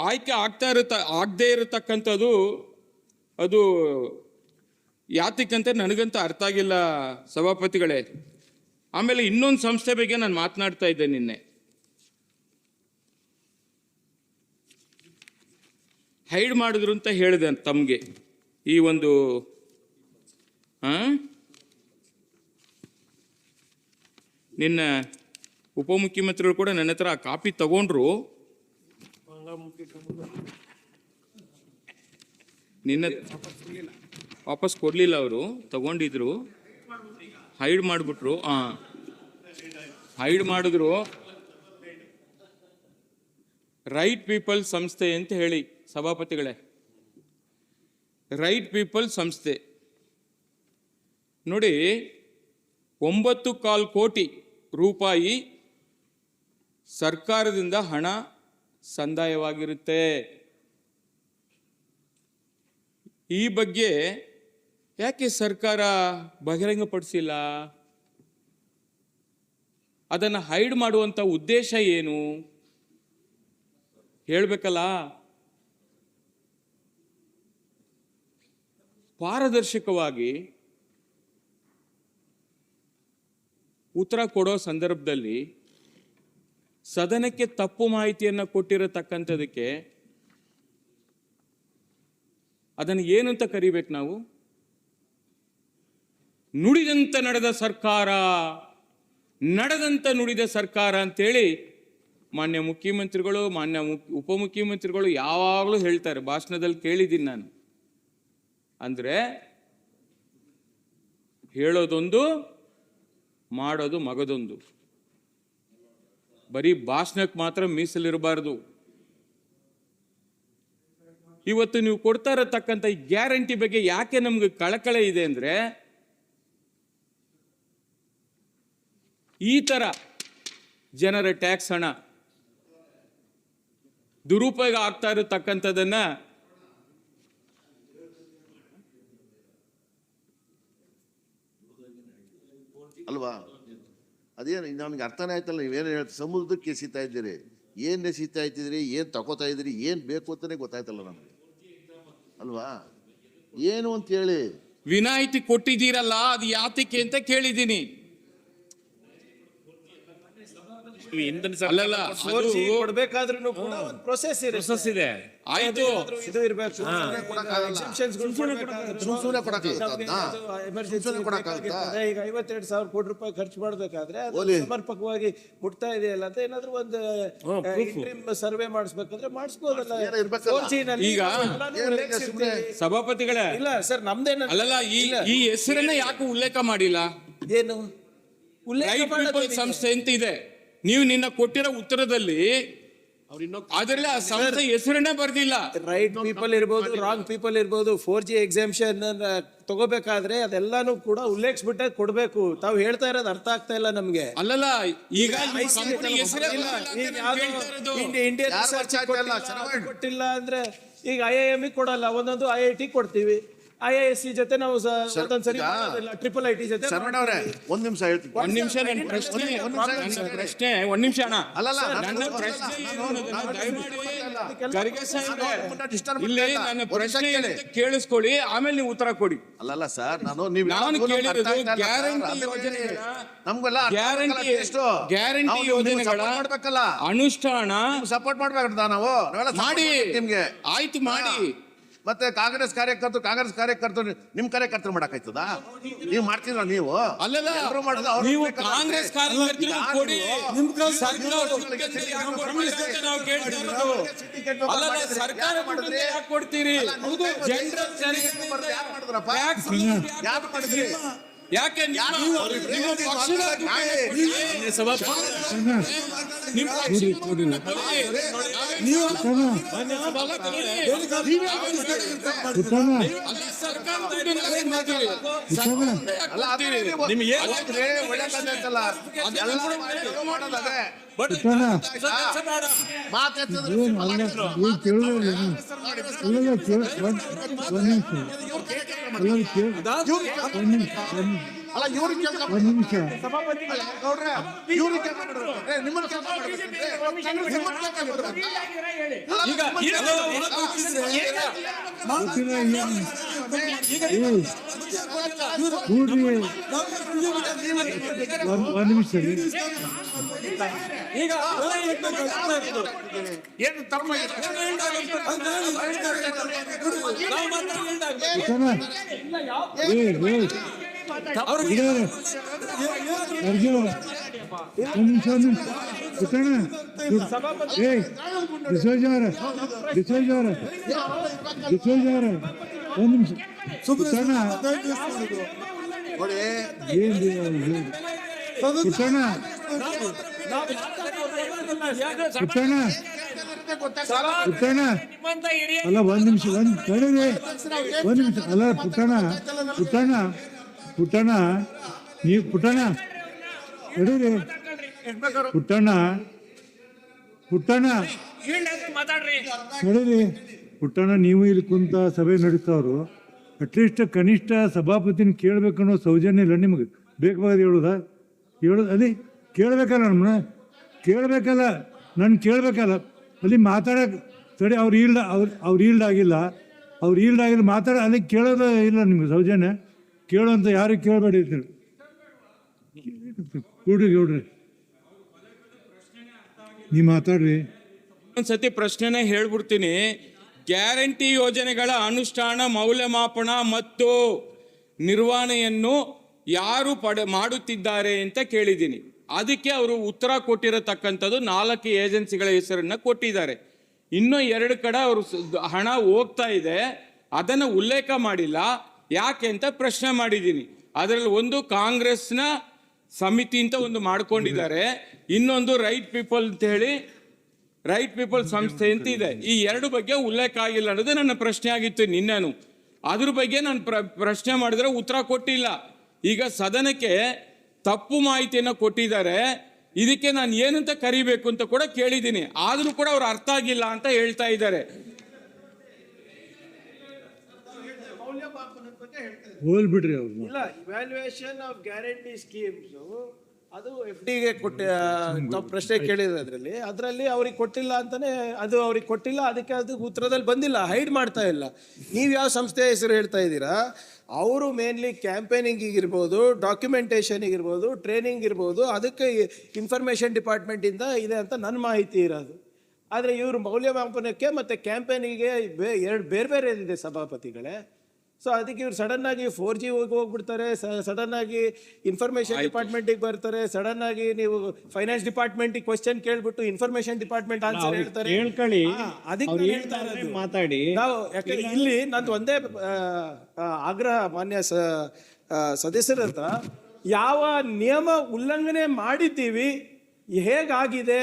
ಆಯ್ಕೆ ಆಗದೇ ಇರತಕ್ಕಂಥದ್ದು, ಅದು ಯಾತಕ್ಕಂತ ನನಗಂತೂ ಅರ್ಥ ಆಗಿಲ್ಲ ಸಭಾಪತಿಗಳೇ. ಆಮೇಲೆ ಇನ್ನೊಂದು ಸಂಸ್ಥೆ ಬಗ್ಗೆ ನಾನು ಮಾತನಾಡ್ತಾ ಇದ್ದೆ ನಿನ್ನೆ. ಹೈಡ್ ಮಾಡಿದ್ರು ಅಂತ ಹೇಳಿದೆ ತಮಗೆ. ಈ ಒಂದು ನಿನ್ನ ಉಪಮುಖ್ಯಮಂತ್ರಿಗಳು ಕೂಡ ನನ್ನ ಹತ್ರ ಆ ಕಾಪಿ ತಗೊಂಡ್ರು. ನಿನ್ನ ವಾಪಸ್ ಕೊಡಲಿಲ್ಲ, ಅವರು ತಗೊಂಡಿದ್ರು, ಹೈಡ್ ಮಾಡಿಬಿಟ್ರು. ಹೈಡ್ ಮಾಡಿದ್ರು. ರೈಟ್ ಪೀಪಲ್ ಸಂಸ್ಥೆ ಅಂತ ಹೇಳಿ ಸಭಾಪತಿಗಳೇ, ರೈಟ್ ಪೀಪಲ್ ಸಂಸ್ಥೆ ನೋಡಿ, 9.25 ಕೋಟಿ ರೂಪಾಯಿ ಸರ್ಕಾರದಿಂದ ಹಣ ಸಂದಾಯವಾಗಿರುತ್ತೆ. ಈ ಬಗ್ಗೆ ಯಾಕೆ ಸರ್ಕಾರ ಬಹಿರಂಗಪಡಿಸಿಲ್ಲ? ಅದನ್ನು ಹೈಡ್ ಮಾಡುವಂಥ ಉದ್ದೇಶ ಏನು ಹೇಳಬೇಕಲ್ಲ. ಪಾರದರ್ಶಕವಾಗಿ ಉತ್ತರ ಕೊಡೋ ಸಂದರ್ಭದಲ್ಲಿ ಸದನಕ್ಕೆ ತಪ್ಪು ಮಾಹಿತಿಯನ್ನು ಕೊಟ್ಟಿರತಕ್ಕಂಥದಕ್ಕೆ ಅದನ್ನು ಏನಂತ ಕರಿಬೇಕು ನಾವು? ನುಡಿದಂತ ನಡೆದ ಸರ್ಕಾರ, ನಡೆದಂತ ನುಡಿದ ಸರ್ಕಾರ ಅಂತೇಳಿ ಮಾನ್ಯ ಮುಖ್ಯಮಂತ್ರಿಗಳು, ಮಾನ್ಯ ಉಪಮುಖ್ಯಮಂತ್ರಿಗಳು ಯಾವಾಗಲೂ ಹೇಳ್ತಾರೆ, ಭಾಷಣದಲ್ಲಿ ಕೇಳಿದ್ದೀನಿ ನಾನು. ಅಂದರೆ ಹೇಳೋದೊಂದು, ಮಾಡೋದು ಮಗದೊಂದು. ಬರೀ ಭಾಷಣಕ್ಕೆ ಮಾತ್ರ ಮೀಸಲಿರಬಾರ್ದು. ಇವತ್ತು ನೀವು ಕೊಡ್ತಾ ಇರತಕ್ಕಂಥ ಈ ಗ್ಯಾರಂಟಿ ಬಗ್ಗೆ ಯಾಕೆ ನಮ್ಗೆ ಕಳಕಳೆ ಇದೆ ಅಂದರೆ, ಈ ಥರ ಜನರ ಟ್ಯಾಕ್ಸ್ ಹಣ ದುರುಪಯೋಗ ಆಗ್ತಾ ಇರತಕ್ಕಂಥದ್ದನ್ನ ಅಲ್ವಾ? ಅದೇನು ನನಗೆ ಅರ್ಥನೇ ಆಯ್ತಲ್ಲ. ನೀವೇನು ಹೇಳ್ತೀರಿ, ಸಮುದ್ರಕ್ಕೆ ಎಸಿತಾ ಇದ್ದೀರಿ, ಏನು ಎಸಿತಾ ಇದ್ದಿದ್ರಿ, ಏನು ತಗೋತಾ ಇದ್ದೀರಿ, ಏನು ಬೇಕು ಅಂತಲೇ ಗೊತ್ತಾಯ್ತಲ್ಲ ನಮಗೆ. ಅಲ್ವಾ? ಏನು ಅಂತ ಹೇಳಿ. ವಿನಾಯಿತಿ ಕೊಟ್ಟಿದ್ದೀರಲ್ಲ ಅದು ಯಾತಕ್ಕೆ ಅಂತ ಕೇಳಿದ್ದೀನಿ. ಅಲ್ಲಲ್ಲ, ಅದು ಕೊಡ್ಬೇಕಾದ್ರೂ ಕೂಡ ಒಂದು ಪ್ರೊಸೆಸ್ ಇದೆ. ಆಯ್ತು. ಇದು ಇರಬೇಕು. ಸುಮ್ನೆ ಕೊಡಕ್ಕಾಗತ್ತಾ? ಈಗ 52,000 ಕೋಟಿ ರೂಪಾಯಿ ಖರ್ಚು ಮಾಡ್ಬೇಕಾದ್ರೆ ಅದು ಓಲಿ. ಸಮರ್ಪಕವಾಗಿ ಮುಟ್ತಾ ಇದೆಯಲ್ಲ ಅಂತ ಏನಾದ್ರು ಒಂದು ಸರ್ವೆ ಮಾಡಿಸ್ಬೇಕಾದ್ರೆ ಮಾಡಿಸ್ಬೋದಲ್ಲ. ಏನೋ ಇರ್ಬೇಕಲ್ಲ. 4G ನಲ್ಲಿ ಈಗ ಎಲ್ಲಾನು ಉಲ್ಲೇಖಿಸಿರ್ತೀವಿ. ಸಭಾಪತಿಗಳೇ, ಇಲ್ಲ ಸರ್, ನಮ್ದೇನ ಅಲ್ಲಲ್ಲ, ಈ ಹೆಸರನ್ನ ಯಾಕೆ ಉಲ್ಲೇಖ ಮಾಡಿಲ್ಲ? ಏನು ಉಲ್ಲೇಖ ರೈಟ್ ಪೀಪಲ್ ಮಾಡೋದು ಸಂಸ್ಥೆ ಅಂತ ಇದೆ. ನೀವು ನಿನ್ನ ಕೊಟ್ಟಿರೋ ಉತ್ತರದಲ್ಲಿ ಅದರಲ್ಲಿ ಆ ಸಂಸ್ಥೆ ಹೆಸರನ್ನೇ ಬರ್ದಿಲ್ಲ. ರೈಟ್ ಪೀಪಲ್ ಇರ್ಬೋದು, ರಾಂಗ್ ಪೀಪಲ್ ಇರ್ಬೋದು. 4G ಎಕ್ಸಾಮ್ಷನ್ ತಗೋಬೇಕಾದ್ರೆ ಅದೆಲ್ಲಾನು ಕೂಡ ಉಲ್ಲೇಖಿಸ್ಬಿಟ್ಟೆ ಕೊಡ್ಬೇಕು. ತಾವು ಹೇಳ್ತಾ ಇರೋದು ಅರ್ಥ ಆಗ್ತಾ ಇಲ್ಲ ನಮ್ಗೆ. ಅಲ್ಲಲ್ಲ, ಈಗ ನಿಮ್ಮ company ಹೆಸರೇ ಇಲ್ಲ, ಗೊತ್ತಿಲ್ಲ ಈಗ ಅಂತ ಯಾವ್ದೋ ಕೇಳ್ತಾ ಇರೋದು. ಇಂಡಿಯನ್ ಯಾರು ರಿಸರ್ಚ್ ಚಾಚ್ ಇಲ್ಲ, ಚೆನ್ನಾಗಿ ಕೊಟ್ಟಿಲ್ಲ ಅಂದ್ರೆ ಈಗ IIM ಕೊಡಲ್ಲ, ಒಂದೊಂದು IIT ಕೊಡ್ತೀವಿ. IISc ಜೊತೆ ನಾವು ಒಂದೊಂದ್ಸರಿ ಟ್ರಿಪಲ್ IT ಜೊತೆ ಶರವಣ ಅವರೇ, ಒಂದ್ ನಿಮಿಷ ಹೇಳ್ತೀನಿ. ಒಂದ್ ನಿಮಿಷ ನನ್ನ ಪ್ರಶ್ನೆ ಒಂದ್ ನಿಮಿಷ ಅಣ್ಣ. ಅಲ್ಲಲ್ಲ, ನನ್ನ ಪ್ರಶ್ನೆ ದಯಮಾಡಿ ಖರ್ಗೆ ಸಾಹೇಬ್ರೆ, disturb ಇಲ್ಲಿ ಮಾಡ್ತಾ ಇಲ್ಲ. ನನ್ನ ಒಂದ್ ಪ್ರಶ್ನೆ ನಿಮಿಷ ಕೇಳಿ. ಇರುತ್ತೆ, ಕೇಳಿಸ್ಕೊಳ್ಳಿ, ಆಮೇಲೆ ನೀವು ಉತ್ತರ ಕೊಡಿ. ಅಲ್ಲಲ್ಲ ಸರ್, ನಾನು ಕೇಳಿರೋದು ಗ್ಯಾರಂಟಿ ಯೋಜನೆಗಳ ನಮ್ಗೆಲ್ಲ ಗ್ಯಾರಂಟಿ ಯೋಜನೆಗಳ ಮಾಡ್ಬೇಕಲ್ಲ, ಅನುಷ್ಠಾನ ಸಪೋರ್ಟ್ ಮಾಡ್ಬೇಕಂತ ನಾವು ಮಾಡಿ. ನಿಮ್ಗೆ ಆಯ್ತು, ಮಾಡಿ. ಮತ್ತೆ ಕಾಂಗ್ರೆಸ್ ಕಾರ್ಯಕರ್ತರು ನಿಮ್ ಕಾರ್ಯಕರ್ತರು ಮಾಡಕ್ಕಾಯ್ತದ? ನೀವು ಮಾಡ್ತೀರ ನೀವು? ಅಲ್ಲಲ್ಲ, ಎಲ್ರು ಮಾಡೋದು ಅವ್ರು ನೀವು ಮಾಡ್ಬೇಕಲ್ಲ. ಕಾಂಗ್ರೆಸ್ ಕಾರ್ಯಕರ್ತರು ಕೊಡಿ. ಸರ್ಕಾರ ದುಡ್ಡನ್ನ ಯಾಕೆ ಕೊಡ್ತೀರಿ ಅಂತ ನಾವು ಕೇಳ್ತಾ ಇರೋದು. ಅಲ್ಲಲ್ಲ, ಸರ್ಕಾರ ದುಡ್ಡನ್ನ ಯಾಕೆ ಕೊಡ್ತೀರಿ? ಜನರಲ್ ತೆರಿಗೆ ಯಾರು ಮಾಡಿದ್ರಪ್ಪ? ಟ್ಯಾಕ್ಸ್ ಯಾರು ಮಾಡಿದ್ರಿ? ಯಾಕೆ ನಿಮ್ಮ ಪಕ್ಷದ ನಿಮ್ಮ ಸರ್ಕಾರ ಅಲ್ಲ, ನಿಮ್ಗೆ ಒಳ್ಳೆ ಕಥೆ ಐತಲ್ಲ, ಎಲ್ಲ ಮಾಡೋದು ಅದೇ. ಮಾತೆತ್ತಿದ್ರೆ ಏನು ಅಲ್ಲ ಏನು ಕೇಳೋದಿಲ್ಲ ಅಲ್ಲೆಲ್ಲ ಒಂದು ನಿಮಿಷ ಅಲ್ಲ, ಇವ್ರಿಗೆ ಕೆಲಸ ಒಂದು ನಿಮಿಷ ಗೌಡ್ರೆ, ಇವ್ರಿಗೆ ಕೆಲಸ ಮಾಡಿದ್ರು. ನಿಮ್ಮನ್ನ ಕೆಲಸ ಮಾಡಿದ್ರು. ನಿಮ್ಮನ್ನ ಕೆಲಸ ಮಾಡಿದ್ರು. ಗೊತ್ತಿಲ್ಲ ಕೂಡ್ರಿ ಒಂದು ನಿಮಿಷ ಏನು ತಮ್ಮ ಅಲ್ಲ ಒಂದ್ ನಿಮಿಷ ಒಂದ್ ನಿಮಿಷ ಅಲ್ಲ ಪುಟ್ಟಣ ನೀವು ಪುಟ್ಟಣ ನಡೀರಿ ಪುಟ್ಟಣ ನಡೀರಿ ಪುಟ್ಟಣ, ನೀವು ಇಲ್ಲಿ ಕುಂತ ಸಭೆ ನಡೆಸ್ತವ್ರು ಅಟ್ಲೀಸ್ಟ್ ಕನಿಷ್ಠ ಸಭಾಪತಿನ ಕೇಳ್ಬೇಕನ್ನೋ ಸೌಜನ್ಯ ಇಲ್ಲ ನಿಮಗೆ. ಬೇಕಾದ ಹೇಳೋದು ಅಲ್ಲಿ ಕೇಳಬೇಕಲ್ಲ, ನಮ್ಮನ್ನ ಕೇಳಬೇಕಲ್ಲ, ನಾನು ಕೇಳಬೇಕಲ್ಲ. ಅಲ್ಲಿ ಮಾತಾಡಕ್ಕೆ ಸರಿ, ಅವ್ರು ಈಲ್ಡ್ ಆಗಿಲ್ಲ ಮಾತಾಡ, ಅಲ್ಲಿ ಕೇಳೋದು ಇಲ್ಲ ನಿಮ್ಗೆ ಸೌಜನ್ಯ. ಕೇಳೋಂತ ಯಾರಿಗೆ ಕೇಳಬೇಡಿ ಕೂಡ್ರಿ ನೀ ಮಾತಾಡ್ರಿ. ಒಂದ್ಸತಿ ಪ್ರಶ್ನೆನೇ ಹೇಳ್ಬಿಡ್ತೀನಿ. ಗ್ಯಾರಂಟಿ ಯೋಜನೆಗಳ ಅನುಷ್ಠಾನ, ಮೌಲ್ಯಮಾಪನ ಮತ್ತು ನಿರ್ವಹಣೆಯನ್ನು ಯಾರು ಮಾಡುತ್ತಿದ್ದಾರೆ ಅಂತ ಕೇಳಿದ್ದೀನಿ. ಅದಕ್ಕೆ ಅವರು ಉತ್ತರ ಕೊಟ್ಟಿರತಕ್ಕಂಥದ್ದು 4 ಏಜೆನ್ಸಿಗಳ ಹೆಸರನ್ನ ಕೊಟ್ಟಿದ್ದಾರೆ. ಇನ್ನೂ 2 ಕಡೆ ಅವರು ಹಣ ಹೋಗ್ತಾ ಇದೆ, ಅದನ್ನು ಉಲ್ಲೇಖ ಮಾಡಿಲ್ಲ. ಯಾಕೆ ಅಂತ ಪ್ರಶ್ನೆ ಮಾಡಿದ್ದೀನಿ. ಅದರಲ್ಲಿ ಒಂದು ಕಾಂಗ್ರೆಸ್ನ ಸಮಿತಿ ಅಂತ ಒಂದು ಮಾಡ್ಕೊಂಡಿದ್ದಾರೆ, ಇನ್ನೊಂದು ರೈಟ್ ಪೀಪಲ್ ಅಂತ ಹೇಳಿ ರೈಟ್ ಪೀಪಲ್ ಸಂಸ್ಥೆ ಅಂತ ಇದೆ. ಈ 2 ಬಗ್ಗೆ ಉಲ್ಲೇಖ ಆಗಿಲ್ಲ ಅನ್ನೋದು ನನ್ನ ಪ್ರಶ್ನೆ ಆಗಿತ್ತು ನಿನ್ನೆನು. ಅದ್ರ ಬಗ್ಗೆ ನಾನು ಪ್ರಶ್ನೆ ಮಾಡಿದ್ರೆ ಉತ್ತರ ಕೊಟ್ಟಿಲ್ಲ. ಈಗ ಸದನಕ್ಕೆ ತಪ್ಪು ಮಾಹಿತಿಯನ್ನು ಕೊಟ್ಟಿದ್ದಾರೆ. ಇದಕ್ಕೆ ನಾನು ಏನಂತ ಕರಿಬೇಕು ಅಂತ ಕೂಡ ಕೇಳಿದ್ದೀನಿ, ಆದ್ರೂ ಕೂಡ ಅವ್ರು ಅರ್ಥ ಆಗಿಲ್ಲ ಅಂತ ಹೇಳ್ತಾ ಇದ್ದಾರೆ. ಹೋಲ್ ಬಿಡ್ರಿ ಅವ್ರು. ಇಲ್ಲ, ಇವ್ಯಾಲ್ಯೂಯೇಷನ್ ಆಫ್ ಗ್ಯಾರಂಟಿ ಸ್ಕೀಮ್ಸ್ ಅದು ಎಫ್ ಡಿಗೆ ಕೊಟ್ಟ ತಾವು ಪ್ರಶ್ನೆ ಕೇಳಿದ್ರಲ್ಲಿ ಅದರಲ್ಲಿ ಅವ್ರಿಗೆ ಕೊಟ್ಟಿಲ್ಲ ಅಂತಾನೆ, ಅದು ಅವ್ರಿಗೆ ಕೊಟ್ಟಿಲ್ಲ, ಅದಕ್ಕೆ ಅದು ಉತ್ತರದಲ್ಲಿ ಬಂದಿಲ್ಲ, ಹೈಡ್ ಮಾಡ್ತಾ ಇಲ್ಲ. ನೀವು ಯಾವ ಸಂಸ್ಥೆ ಹೆಸರು ಹೇಳ್ತಾ ಇದ್ದೀರಾ? ಅವರು ಮೇನ್ಲಿ ಕ್ಯಾಂಪೇನಿಂಗಿಗೆ ಇರ್ಬೋದು, ಡಾಕ್ಯುಮೆಂಟೇಷನಿಗೆ ಇರ್ಬೋದು, ಟ್ರೈನಿಂಗ್ ಇರ್ಬೋದು, ಅದಕ್ಕೆ ಇನ್ಫಾರ್ಮೇಷನ್ ಡಿಪಾರ್ಟ್ಮೆಂಟಿಂದ ಇದೆ ಅಂತ ನನ್ನ ಮಾಹಿತಿ ಇರೋದು. ಆದರೆ ಇವರು ಮೌಲ್ಯಮಾಪನಕ್ಕೆ ಮತ್ತು ಕ್ಯಾಂಪೇನಿಗೆ ಎರಡು ಬೇರೆ ಬೇರೆ ಇದೆ ಸಭಾಪತಿಗಳೇ. ಸೊ ಅದಕ್ಕೆ ಇವ್ರು ಸಡನ್ನಾಗಿ 4G ಹೋಗ್ಬಿಡ್ತಾರೆ, ಸಡನ್ನಾಗಿ ಇನ್ಫಾರ್ಮೇಷನ್ ಡಿಪಾರ್ಟ್ಮೆಂಟಿಗೆ ಬರ್ತಾರೆ, ಸಡನ್ನಾಗಿ ನೀವು ಫೈನಾನ್ಸ್ ಡಿಪಾರ್ಟ್ಮೆಂಟಿಗೆ ಕ್ವಶನ್ ಕೇಳ್ಬಿಟ್ಟು ಇನ್ಫಾರ್ಮೇಷನ್ ಡಿಪಾರ್ಟ್ಮೆಂಟ್ ಆನ್ಸರ್ ಹೇಳ್ತಾರೆ. ಹೇಳ್ಕೊಳ್ಳಿ, ಅದಕ್ಕೆ ಅವ್ರು ನಾನು ಹೇಳ್ತಾ ಹೇಳ್ತಾ ಇರೋದು. ಮಾತಾಡಿ. ನಾವು ಯಾಕಂದ್ರೆ ಇಲ್ಲಿ ನಂದು ಒಂದೇ ಆಗ್ರಹ ಮಾನ್ಯ ಸದಸ್ಯರಂತ, ಯಾವ ನಿಯಮ ಉಲ್ಲಂಘನೆ ಮಾಡಿದ್ದೀವಿ, ಹೇಗಾಗಿದೆ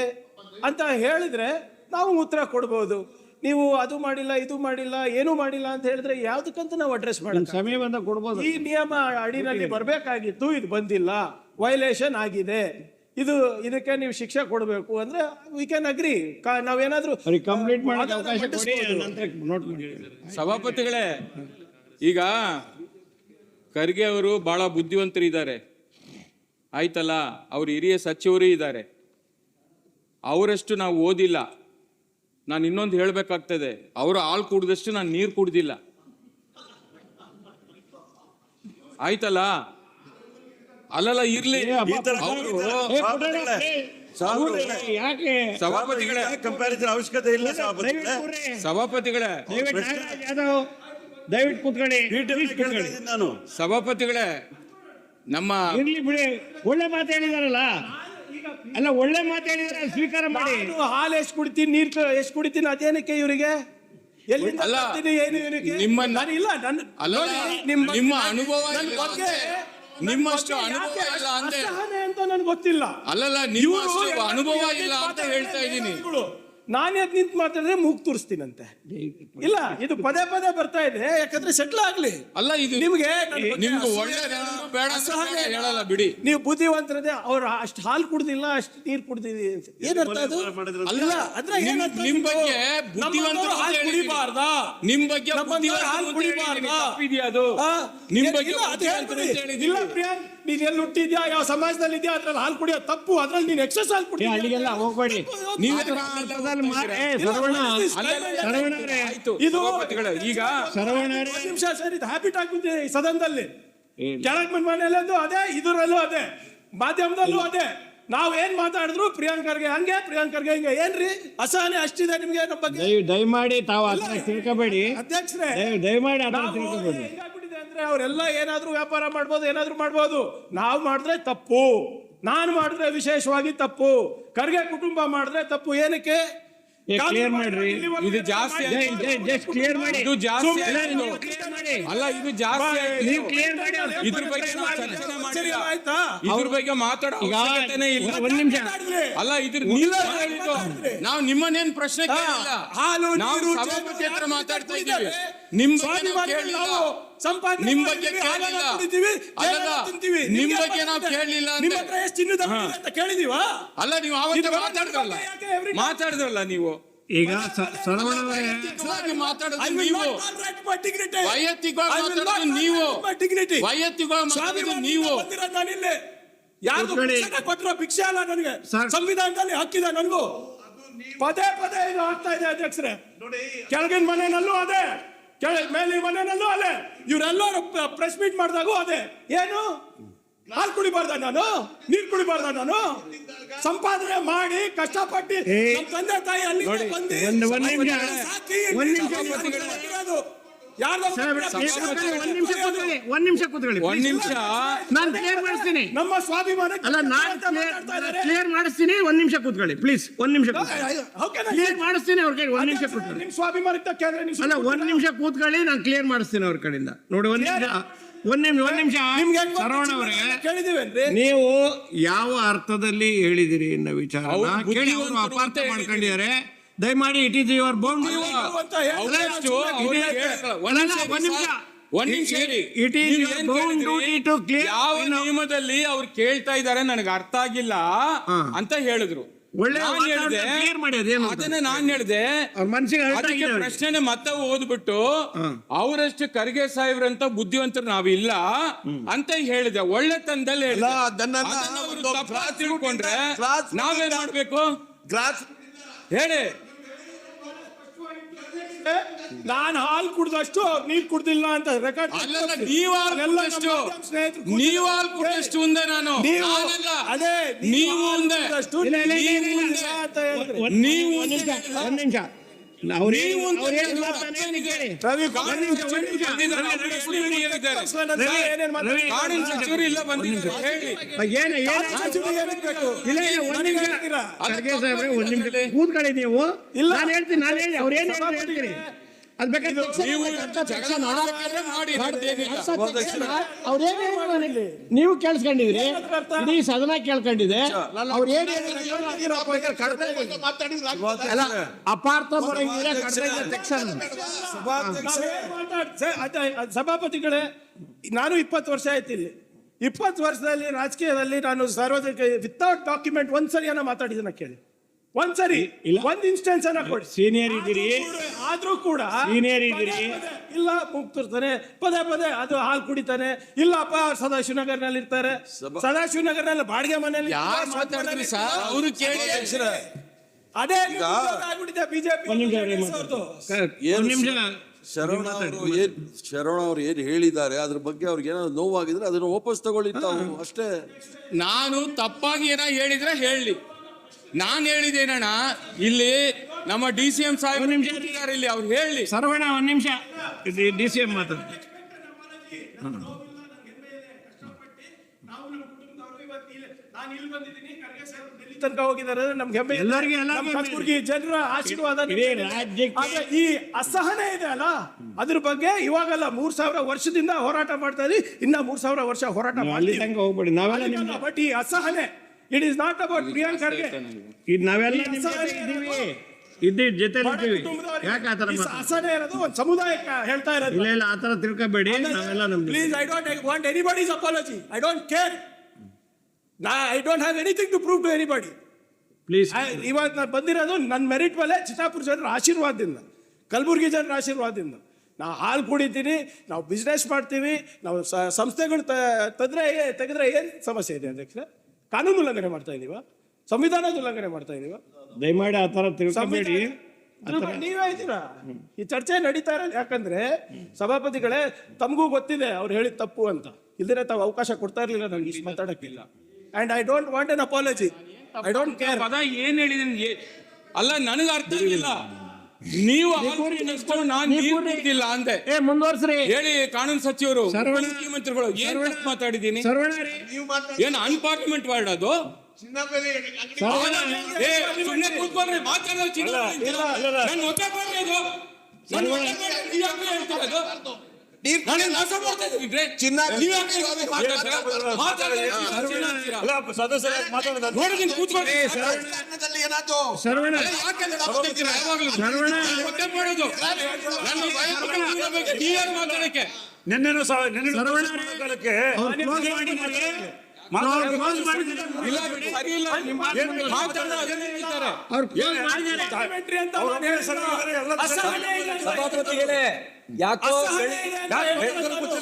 ಅಂತ ಹೇಳಿದ್ರೆ ನಾವು ಉತ್ತರ ಕೊಡ್ಬೋದು. ನೀವು ಅದು ಮಾಡಿಲ್ಲ, ಇದು ಮಾಡಿಲ್ಲ, ಏನೂ ಮಾಡಿಲ್ಲ ಅಂತ ಹೇಳಿದ್ರೆ ಯಾವುದಕ್ಕಂತ ನಾವು ಅಡ್ರೆಸ್ ಮಾಡೋಣ. ಸಮಯ ಬಂದ ಕೊಡ್ಬೋದು. ಈ ನಿಯಮ ಅಡಿನಲ್ಲಿ ಬರಬೇಕಾಗಿತ್ತು, ಇದು ಬಂದಿಲ್ಲ, ವೈಲೇಷನ್ ಆಗಿದೆ, ಇದಕ್ಕೆ ನೀವು ಶಿಕ್ಷೆ ಕೊಡಬೇಕು ಅಂದ್ರೆ ವಿ ಕ್ಯಾನ್ ಅಗ್ರಿ. ನಾವೇನಾದ್ರೂ ಕಂಪ್ಲೀಟ್ ಮಾಡಕ್ಕೆ ಅವಕಾಶ ಕೊಡಿ, ನಂತರ ನೋಟ್ ಮಾಡಿ. ಸಭಾಪತಿಗಳೇ, ಈಗ ಖರ್ಗೆ ಅವರು ಬಹಳ ಬುದ್ಧಿವಂತರಿದ್ದಾರೆ, ಆಯ್ತಲ್ಲ, ಅವ್ರು ಹಿರಿಯ ಸಚಿವರು ಇದ್ದಾರೆ, ಅವರಷ್ಟು ನಾವು ಓದಿಲ್ಲ. ನಾನು ಇನ್ನೊಂದು ಹೇಳಬೇಕಾಗ್ತದೆ, ಅವರು ಹಾಲು ಕುಡಿದಷ್ಟು ನಾನು ನೀರು ಕುಡ್ದಿಲ್ಲ, ಆಯ್ತಲ್ಲ. ಅಲ್ಲಲ್ಲ, ಇರ್ಲಿ. ಯಾಕೆ ಸಭಾಪತಿಗಳೇ, ಕಂಪ್ಯಾರಿಸನ್ ಅವಶ್ಯಕತೆ ಇಲ್ಲ ಸಭಾಪತಿಗಳೇ, ದಯವಿಟ್ಟು ಕೂತ್ಕೊಳ್ಳಿ. ನಾನು ಸಭಾಪತಿಗಳೇ, ನಮ್ಮ ಇರ್ಲಿ ಬಿಡಿ, ಒಳ್ಳೆ ಮಾತು ಹೇಳಿದಾರಲ್ಲ, ಅಲ್ಲ ಒಳ್ಳೆ ಮಾತು ಹೇಳಿದಾರೆ, ಸ್ವೀಕಾರ ಮಾಡಿ. ನಾನು ಹಾಲು ಎಷ್ಟು ಕುಡಿತೀನಿ, ನೀರು ಎಷ್ಟು ಕುಡಿತೀನಿ, ಅದೇನಕ್ಕೆ ಇವರಿಗೆ? ಎಲ್ಲಿಂದ ಅಲ್ಲ, ಬರ್ತೀನಿ, ಏನು ಇವರಿಗೆ? ನಿಮ್ಮನ್ನ- ನಾನು ಇಲ್ಲ, ಅಲ್ಲ, ನಿಮ್ಮ ಅನುಭವ ನನ್ನ ಇಲ್ಲ ಬಗ್ಗೆ ಅಂತೆ. ನಿಮ್ಮಷ್ಟು ಅನುಭವ ಇಲ್ಲ ಅಂತೆ. ಅಸಹನೆ ಅಂತ ನನಗೆ ಗೊತ್ತಿಲ್ಲ. ಅಲ್ಲಲ್ಲ, ನಿಮ್ಮಷ್ಟು ಅನುಭವ ಇಲ್ಲ ಅಂತ ಹೇಳ್ತಾ ಇದ್ದೀನಿ. ನಾನು ಎದ್ದು ನಿಂತು ಮಾತಾಡಿದ್ರೆ ಮೂಗ್ ತೋರಿಸ್ತೀನಂತೆ. ಇಲ್ಲ, ಇದು ಪದೇ ಪದೇ ಬರ್ತಾ ಇದೆ, ಯಾಕಂದ್ರೆ ಸೆಟ್ಲ್ ಆಗ್ಲಿ. ಅಲ್ಲ, ಇದು ನಿಮ್ಗೆ ಒಳ್ಳೇದೇನಾದ್ರು ಬೇಡ ಅಂತ ಹೇಳಲ್ಲ ಬಿಡಿ. ನೀವು ಬುದ್ಧಿವಂತರದೆ, ಅವ್ರು ಅಷ್ಟು ಹಾಲು ಕುಡ್ದಿಲ್ಲ, ಅಷ್ಟು ನೀರು ಕುಡ್ದಿದ್ದೀವಿ ಅಂತ ಏನರ್ಥ ಅದು? ಅಲ್ಲ, ಅದ್ರ ಏನರ್ಥ? ನಿಮ್ ಬಗ್ಗೆ ನಮ್ಮಂತವ್ರು ಹಾಲು ಕುಡಿಬಾರ್ದಾ? ನಿಮ್ ಬಗ್ಗೆ ನಮ್ಮಂತವ್ರು ಹಾಲು ಕುಡಿಬಾರ್ದಾ? ತಪ್ಪಿದ್ಯಾ ಅದು? ನಿಮ್ ಬಗ್ಗೆ ಇಲ್ಲ, ಅದು ಹೇಳ್ಬಿಡಿ. ಇಲ್ಲ ಪ್ರಿಯಾಂಕ್, ನೀನ್ ಎಲ್ಲಿ ಹುಟ್ಟಿದ್ಯಾ, ಯಾವ ಸಮಾಜದಲ್ಲಿ ಇದೆಯಾ, ಅದ್ರಲ್ಲಿ ಹಾಲು ಕುಡಿಯೋದು ತಪ್ಪು, ಅದ್ರಲ್ಲಿ ನೀನ್ ಎಕ್ಸಸ್ ಹಾಲು ಕುಡಿ. ಅಲ್ಲಿಗೆಲ್ಲ ಹೋಗ್ಬೇಡಿ. ಇದು ಈಗ ಒಂದು ನಿಮಿಷ ಸರ್, ಇದು ಹ್ಯಾಬಿಟ್ ಆಗ್ಬಿಟ್ಟಿದೆ ಈ ಸದನದಲ್ಲಿ. ಕೆಳಗ್ ಮನೆಯಲ್ಲೂ ಅದೇ, ಇದರಲ್ಲೂ ಅದೇ, ಮಾಧ್ಯಮದಲ್ಲೂ ಅದೇ. ನಾವ್ ಏನ್ ಮಾತಾಡಿದ್ರು ಪ್ರಿಯಾಂಕರ್ಗೆ ಹಂಗೆ, ಪ್ರಿಯಾಂಕರ್ಗೆ ಹಿಂಗೆ. ಏನ್ರಿ ಅಸಹನೆ ಅಷ್ಟಿದೆ ನಿಮ್ಗೆ ನಮ್ಮ ಬಗ್ಗೆ? ದಯಮಾಡಿ ತಾವು ಆ ಥರ ತಿಳ್ಕೊಬೇಡಿ ಅಧ್ಯಕ್ಷರೇ, ದಯಮಾಡಿ ಆ ಥರ ತಿಳ್ಕೊಬೇಡಿ. ಹೇಗಾಗ್ಬಿಟ್ಟಿದೆ ಅಂದ್ರೆ ಅವರೆಲ್ಲ ಏನಾದ್ರೂ ವ್ಯಾಪಾರ ಮಾಡ್ಬೋದು, ಏನಾದ್ರೂ ಮಾಡ್ಬೋದು. ನಾವು ಮಾಡಿದ್ರೆ ತಪ್ಪು, ನಾನು ಮಾಡಿದ್ರೆ ವಿಶೇಷವಾಗಿ ತಪ್ಪು, ಖರ್ಗೆ ಕುಟುಂಬ ಮಾಡಿದ್ರೆ ತಪ್ಪು. ಏನಕ್ಕೆ? ಕ್ಲಿಯರ್ ಮಾಡ್ರಿ. ಇದು ಜಾಸ್ತಿ ಜಸ್ಟ್ ಕ್ಲಿಯರ್ ಮಾಡಿ. ಇದು ಜಾಸ್ತಿ ಆಯ್ತು. ಕ್ಲಿಯರ್ ಮಾಡಿ. ಅಲ್ಲ, ಇದು ಜಾಸ್ತಿ ಆಯ್ತು. ನೀವು ಕ್ಲಿಯರ್ ಮಾಡಿ. ಇದ್ರ ಬಗ್ಗೆ ನಾವು ಚರ್ಚೆ ಮಾಡಿಲ್ಲ. ಆಯ್ತಾ? ಇದ್ರ ಬಗ್ಗೆ ಮಾತಾಡೋ ಅವಶ್ಯಕತೆನೇ ಇಲ್ಲ. ಒಂದ್ ನಿಮಿಷ. ಅಲ್ಲ, ಇದ್ರ ನಾವು ನಿಮ್ಮನ್ನೇನ್ ಪ್ರಶ್ನೆ ಕೇಳಿಲ್ಲ. ಹಾಲು, ನಾವು ನೀರು, ಸಭಾಪತಿ ಹತ್ರ ಮಾತಾಡ್ತಾ ಇದ್ದೀವಿ. ಕುಡಿತಾರೆ. ನಿಮ್ ಬಗ್ಗೆ ನಾವು ಕೇಳಿಲ್ಲ. ಸಂಪಾದನೆ ನಿಮ್ ಬಗ್ಗೆ ಕೇಳಿಲ್ಲ. ಅಲ್ಲಲ್ಲ, ನಿಮ್ ಬಗ್ಗೆ ನಾವು ಕೇಳಲಿಲ್ಲ ನಿಮ್ಮ ಹತ್ರ ಎಷ್ಟು ಚಿನ್ನದ ಅಂಗಡಿ ಇದೆ ಅಂತ ಕೇಳಿದೀವಾ? ಅಲ್ಲ, ನೀವು ಅವತ್ತೇ ಮಾತಾಡಿದ್ರಲ್ಲ ನೀವು. ಈಗ ಸರವಣ ಅವರೇ, ವೈಯಕ್ತಿಕವಾಗಿ ಮಾತಾಡೋದು I will ನೀವು. not tolerate my dignity. ವೈಯಕ್ತಿಕವಾಗಿ I will not ಮಾತಾಡೋದು ನೀವು. tolerate my dignity. ವೈಯಕ್ತಿಕವಾಗಿ ಮಾತಾಡೋದು ಸ್ವಾಭಿಮಾನದಿಂದ ನೀವು. ಬಂದಿರೋದು ನಾನಿಲ್ಲಿ. ಯಾರ್ದು ಕೂತ್ಕೊಳ್ಳಿ. ಭಿಕ್ಷೆ ಕೊಟ್ಟಿರೋ ಭಿಕ್ಷೆ ಅಲ್ಲ ನನಗೆ. ಸರ್. ಸಂವಿಧಾನದಲ್ಲಿ ಹಕ್ಕಿದೆ ನನಗೂ. ಪದೇ ಪದೇ ಇದು ಆಗ್ತಾ ಇದೆ ಅಧ್ಯಕ್ಷರೇ. ಕೆಳಗಿನ ಮನೆಯಲ್ಲೂ ಅದೇ, ಮೇಲಿನ ಮನೆಯಲ್ಲೂ ಅದೇ, ಇವರೆಲ್ಲರೂ ಪ್ರೆಸ್ ಮೀಟ್ ಮಾಡಿದಾಗೂ ಅದೇ. ಏನು ಹಾಲು ಕುಡಿಬಾರ್ದ ನಾನು, ನೀರು ಕುಡಿಬಾರ್ದ ನಾನು? ಸಂಪಾದನೆ ಮಾಡಿ ಕಷ್ಟಪಟ್ಟು ನಮ್ಮ ತಂದೆ ತಾಯಿ ಅಲ್ಲಿ ಬಂದು ಒಂದ್ ನಿಮಿಷ. ಸಾಕಿ ಒಂದ್ ನಿಮಿಷ. ಬಂದಿರೋದು. ಯಾರ್ದೋ ಒಂದ್ ನಿಮಿಷ ಕೂತ್ಕೊಳ್ಳಿ. ಒಂದ್ ನಿಮಿಷ. ನಾನು ಕ್ಲಿಯರ್ ಮಾಡಿಸ್ತೀನಿ. ನಮ್ಮ ಸ್ವಾಭಿಮಾನಕ್ಕೆ ಅಲ್ಲ, ಕ್ಲಿಯರ್ ಮಾಡಿಸ್ತೀನಿ. ಒಂದ್ ನಿಮಿಷ ಕೂತ್ಕೊಳ್ಳಿ ಪ್ಲೀಸ್. ಒಂದ್ ನಿಮಿಷ ಕ್ಲಿಯರ್ ಮಾಡಿಸ್ತೀನಿ ಅವ್ರ ಕೈ. ಒಂದ್ ನಿಮಿಷ ಕೂತ್ಕೊಳ್ಳಿ. ನಿಮ್ ಸ್ವಾಭಿಮಾನಕ್ಕೆ ಕೇಳಿದ್ರೆ ನೀವು ಅಲ್ಲ, ಒಂದ್ ನಿಮಿಷ ಕೂತ್ಕೊಳ್ಳಿ, ನಾನು ಕ್ಲಿಯರ್ ಮಾಡಿಸ್ತೀನಿ ಅವ್ರ ಕಡೆಯಿಂದ. ನೋಡಿ, ಒಂದ್ ನಿಮಿಷ. ನಿಮ್ಗೆ ಸರವಣ ಅವರೇ, ಕೇಳಿದೀವೇನ್ರಿ? ನೀವು ಯಾವ ಅರ್ಥದಲ್ಲಿ ಹೇಳಿದಿರಿ ಅನ್ನೋ ವಿಚಾರ ಅವ್ರು ಕೇಳಿ ಅವರು ಬುದ್ಧಿವಂತರು ಅಪಾರ್ಥ ಅಂತ ಮಾಡ್ಕೊಂಡಿದ್ದಾರೆ. ದಯಮಾಡಿ ಇಟ್ ಈಸ್ ಯುವರ್ ಬೌಂಡ್ರಿ. ಒಂದ್ ನಿಮಿಷ ಹೇಳಿ. It is your boundary to clear. ಯಾವ ನಿಯಮದಲ್ಲಿ ಅವ್ರು ಕೇಳ್ತಾ ಇದಾರೆ ನನಗೆ ಅರ್ಥ ಆಗಿಲ್ಲ ಅಂತ ಹೇಳಿದ್ರು. ಒಳ್ಳೆ ನಾನ್ ಹೇಳ್ದೆ, ಕ್ಲಿಯರ್ ಮಾಡಿ ಅದೇನು ಅಂತ. ಅದನ್ನ ನಾನ್ ಹೇಳ್ದೆ. ಅವ್ರ ಮನಸ್ಸಿಗೆ ಹರ್ಟ್ ಅದಕ್ಕೆ ಆಗಿದೆ ಅವ್ರಿಗೆ. ಪ್ರಶ್ನೆನೆ ಮತ್ತೆ ಓದ್ಬಿಟ್ಟು ಅವರಷ್ಟು ಖರ್ಗೆ ಸಾಹೇಬ್ರಂತ ಬುದ್ಧಿವಂತರು ನಾವಿಲ್ಲ ಅಂತ ಹೇಳಿದೆ. ಒಳ್ಳೆ ತಂದಲ್ಲಿ ಹೇಳಿದೆ. ಅದನ್ನ ಅದನ್ನ ಅವ್ರು ಒಂದು ತಪ್ಪಾಗಿ grassroots ತಿಳ್ಕೊಂಡ್ರೆ grassroots ನಾವೇನ್ ಮಾಡ್ಬೇಕು ಗ್ರಾಸ್ ಹೇಳಿ? ನಾನು ಹಾಲು ಕುಡ್ದಷ್ಟು ನೀರ್ ಕುಡ್ದಿಲ್ಲ ಅಂತ ರೆಕಾರ್ಡ್ ಅಲ್ಲಲ್ಲ, ನೀವು ಹಾಲು ಕುಡಿದಷ್ಟು ಒಂದೇ ನಾನು ನಾನಲ್ಲ. ಅದೇ ನೀವು ಒಂದೇ. ಇಲ್ಲ, ಇಲ್ಲ, ಇಲ್ಲ, ಇಲ್ಲ, ಇಲ್ಲ. ಅಂತ ಹೇಳಿದ್ರೆ ನೀವು ಒಂದ್ ನಿಮಿಷ ನೀವು ಒಂದು ಅವ್ರೇನ್ ಮಾತಾಡ್ತಾರೆ ಕೇಳಿ. ರವಿ ಕಾನೂನು ಸಚಿವರು ಇಲ್ಲ ಬಂದಿದ್ದಾರೆ ಹೇಳಿ. ಏನು ಏನಕ್ಕೆ ಬೇಕು? ಇಲ್ಲ ಇಲ್ಲ ಒಂದ್ ನಿಮಿಷ ಖರ್ಗೆ ಸಾಹೇಬ್ರೆ ಒಂದ್ ನಿಮಿಷ ಕೂತ್ಕೊಳ್ಳಿ ನೀವು. ಇಲ್ಲ. ನಾನು ಹೇಳ್ತೀನಿ, ನಾನು ಹೇಳಿ ಅವ್ರೇನು ಹೇಳ್ತೀರಿ ಅದ್ ಬೇಕಾದ್ರೆ ನೀವು ಜಗಳ ಮಾಡಬೇಕಾದ್ರೆ ಮಾಡಿ ಅವ್ರೇನು ನೀವು ಕೇಳಿಸ್ಕೊಂಡಿದ್ರಿ, ಇಡೀ ಸದನ ಕೇಳ್ಕೊಂಡಿದೆ. ಅವ್ರು ಏನು ಅಪಾರ್ಥ ಬರೋಂಗಿಲ್ಲ ತಕ್ಷಣ. ಸಭಾಪತಿಗಳೇ, ನಾನು 20 ವರ್ಷ ಆಯ್ತು ಇಲ್ಲಿ. 20 ವರ್ಷದಲ್ಲಿ ರಾಜಕೀಯದಲ್ಲಿ ನಾನು ಸಾರ್ವಜನಿಕ ವಿತೌಟ್ ಡಾಕ್ಯುಮೆಂಟ್ ಒಂದ್ಸರಿ ಏನೋ ಮಾತಾಡಿದನ ಕೇಳಿ, ಒಂದ್ಸರಿ ಒಂದ್ ಇನ್ಸ್ಟೆನ್ಸ್ ಅನ್ನ ಕೊಡಿ. ಸೀನಿಯರ್ ಇದ್ದೀರಿ, ಆದ್ರೂ ಕೂಡ ಸೀನಿಯರ್ ಇದ್ದೀರಿ. ಇಲ್ಲ ಮುಗ್ತಿರ್ತಾನೆ, ಪದೇ ಪದೇ ಅದು ಹಾಲು ಕುಡಿತಾನೆ. ಇಲ್ಲಪ್ಪ ಸದಾಶಿವನಗರ್ನಲ್ಲಿ ಇರ್ತಾರೆ, ಸದಾಶಿವನಗರ್ನಲ್ಲಿ ಬಾಡಿಗೆ ಮನೆಯಲ್ಲಿ ಮಾತಾಡಿದ್ರಿ ಸರ್, ಅವರು ಕೇಳಿ. ಅದೇ ಆಗ್ಬಿಟ್ಟಿದೆ ಬಿಜೆಪಿ. ಒಂದ್ ನಿಮಿಷ ಶರವಣ ಅವ್ರು ಏನ್ ಹೇಳಿದ್ದಾರೆ ಅದ್ರ ಬಗ್ಗೆ ಅವ್ರಿಗೆ ಏನಾದ್ರು ನೋವಾಗಿದ್ರೆ ಅದನ್ನ ವಾಪಸ್ ತಗೊಳ್ಳಿ ತಾವು ಅಷ್ಟೇ. ನಾನು ತಪ್ಪಾಗಿ ಏನೋ ಹೇಳಿದ್ರೆ ಹೇಳಿ. ನಾನು ಹೇಳಿದೇನಣ್ಣ, ಇಲ್ಲಿ ನಮ್ಮ DCM ಸಾಹೇಬ್ ನಿಮಿಷ ಇಲ್ಲಿ ಅವ್ರು ಹೇಳಿ. ಸರ್ವಣ ಒಂದ್ ನಿಮಿಷ DCM ಮಾತಾಡ. ತನಕ ಹೋಗಿದ್ದಾರೆ, ನಮ್ಗೆ ಹೆಮ್ಮೆ. ಎಲ್ಲರಿಗೂ ಕಲಬುರಗಿ ಜನರ ಆಶೀರ್ವಾದ. ಇಡೀ ರಾಜ್ಯಕ್ಕೆ ಆದ್ರೆ ಈ ಅಸಹನೆ ಇದೆ ಅಲ್ಲ, ಅದ್ರ ಬಗ್ಗೆ ಇವಾಗಲ್ಲ 3000 ವರ್ಷದಿಂದ ಹೋರಾಟ ಮಾಡ್ತಾ ಇದ್ವಿ. ಇನ್ನ 3000 ವರ್ಷ ಹೋರಾಟ ಅಲ್ಲಿ ಮಾಡ್ತೀವಿ. ತನಕ ಹೋಗ್ಬೇಡಿ, ನಾವೆಲ್ಲ ನಿಮ್ಗೆ. ಬಟ್ ಈ ಅಸಹನೆ, it is not about Priyank Kharge. ಇದು ನಾವೆಲ್ಲ ನಿಮ್ ಜೊತೆ ಇದ್ದೀವಿ, ಇದ್ದೀವಿ, ಜೊತೆ ಇದ್ದೀವಿ. ಯಾಕೆ ಆತರ ಈ ಅಸಹನೆ ಇರೋದು ಒಂದು ಸಮುದಾಯಕ್ಕೆ ಹೇಳ್ತಾ ಇರೋದು. ಇಲ್ಲ ಇಲ್ಲ ಆತರ ತಿಳ್ಕೊಬೇಡಿ, ನಾವೆಲ್ಲ ನಮ್ದು. Please, I don't want anybody's apology. I don't care. I don't have anything to prove to anybody. Please ಇವತ್ತು ನಾನು ಬಂದಿರೋದು ನನ್ನ ಮೆರಿಟ್ ಮೇಲೆ ಚಿತ್ತಾಪುರ ಜನರ ಆಶೀರ್ವಾದದಿಂದ, ಕಲಬುರಗಿ ಜನರ ಆಶೀರ್ವಾದದಿಂದ. ನಾವು ಹಾಲು ಕುಡಿತೀನಿ, ನಾವು ಬಿಸ್ನೆಸ್ ಮಾಡ್ತೀವಿ, ನಾವು ಸಂಸ್ಥೆಗಳು ತೆಗೆದ್ರೆ ಏನು ಸಮಸ್ಯೆ ಇದೆ ಅಧ್ಯಕ್ಷ? ಕಾನೂನು ಉಲ್ಲಂಘನೆ ಮಾಡ್ತಾ ಇದೀವ? ಸಂವಿಧಾನದ ಉಲ್ಲಂಘನೆ ಮಾಡ್ತಾ ಇದೀವ? ದಯಮಾಡಿ ಆತರ ತಿಳ್ಕೊಬೇಡಿ. ನೀವೇ ಇದ್ದೀರಾ, ಈ ಚರ್ಚೆ ನಡೀತಾ ಇರೋದು. ಯಾಕಂದ್ರೆ ಸಭಾಪತಿಗಳೇ, ತಮಗೂ ಗೊತ್ತಿದೆ ಅವ್ರು ಹೇಳಿದ ತಪ್ಪು ಅಂತ. ಇಲ್ದಿರ ತಾವು ಅವಕಾಶ ಕೊಡ್ತಾ ಇರ್ಲಿಲ್ಲ ನನಗೆ ಇಷ್ಟು ಮಾತಾಡಕ್ಕಿಲ್ಲ. And I don't want an apology. I don't care. ಪದ ಏನ್ ಹೇಳಿದೀನಿ ಅಲ್ಲ, ನನಗೆ ಅರ್ಥ ಆಗಿಲ್ಲ. ನೀವು ನಾನು ನೀರು ಕುಡ್ದಿಲ್ಲ ಅಂದೆ. ಮುಂದುವರ್ಸ್ರಿ ಹೇಳಿ ಕಾನೂನು ಸಚಿವರು, ಮುಖ್ಯಮಂತ್ರಿಗಳು ಏನ್ ತಪ್ಪು ಮಾತಾಡಿದೀನಿ? ಏನ್ ಅನ್ಪಾರ್ಲಿಮೆಂಟ್ ವರ್ಡ್ ಅದು? ಸುಮ್ಮನೆ ಕೂತ್ಕೊಂಡ್ರೆ ಮಾತಾಡೋದು ನಾನು ಒತ್ತೆ ಬರ್ರಿ ಅದು. ಮಾತಾಡಕ್ಕೆ ನಿನ್ನೆನೂ ಸಭಾಪತಿಗಳೇ, ಯಾಕೋ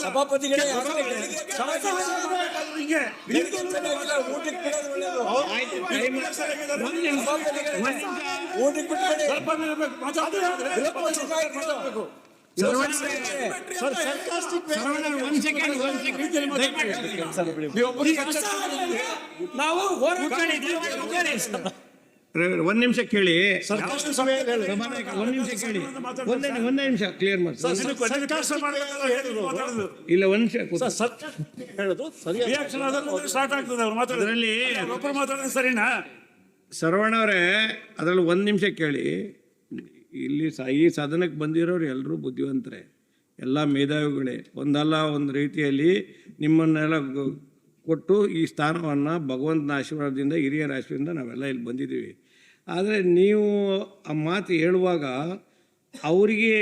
ಸಭಾಪತಿಗಳೇ ನಾವು ಒಂದ್ ನಿಮಿಷ ಕೇಳಿ, ಒಂದ್ ನಿಮಿಷ ಕೇಳಿ, ಒಂದೇ ನಿಮಿಷ ಕ್ಲಿಯರ್ ಮಾಡಿ. ಇಲ್ಲ ಒಂದ್ ನಿಮಿಷ ಹೇಳೋದು ಸ್ಟಾರ್ಟ್ ಆಗ್ತದೆ ಅವ್ರು ಅದರಲ್ಲಿ ಮಾತಾಡೋದು ಸರಿನಾ? ಸರ್ವಣ ಅವರೇ, ಅದರಲ್ಲಿ ಒಂದ್ ನಿಮಿಷ ಕೇಳಿ. ಇಲ್ಲಿ ಈ ಸದನಕ್ಕೆ ಬಂದಿರೋರು ಎಲ್ಲರೂ ಬುದ್ಧಿವಂತರೇ, ಎಲ್ಲ ಮೇಧಾವಿಗಳೇ. ಒಂದಲ್ಲ ಒಂದು ರೀತಿಯಲ್ಲಿ ನಿಮ್ಮನ್ನೆಲ್ಲ ಕೊಟ್ಟು ಈ ಸ್ಥಾನವನ್ನು ಭಗವಂತನ ಆಶೀರ್ವಾದದಿಂದ, ಹಿರಿಯರ ಆಶೀರ್ವಾದದಿಂದ ನಾವೆಲ್ಲ ಇಲ್ಲಿ ಬಂದಿದ್ದೀವಿ. ಆದರೆ ನೀವು ಆ ಮಾತು ಹೇಳುವಾಗ ಅವರಿಗೆ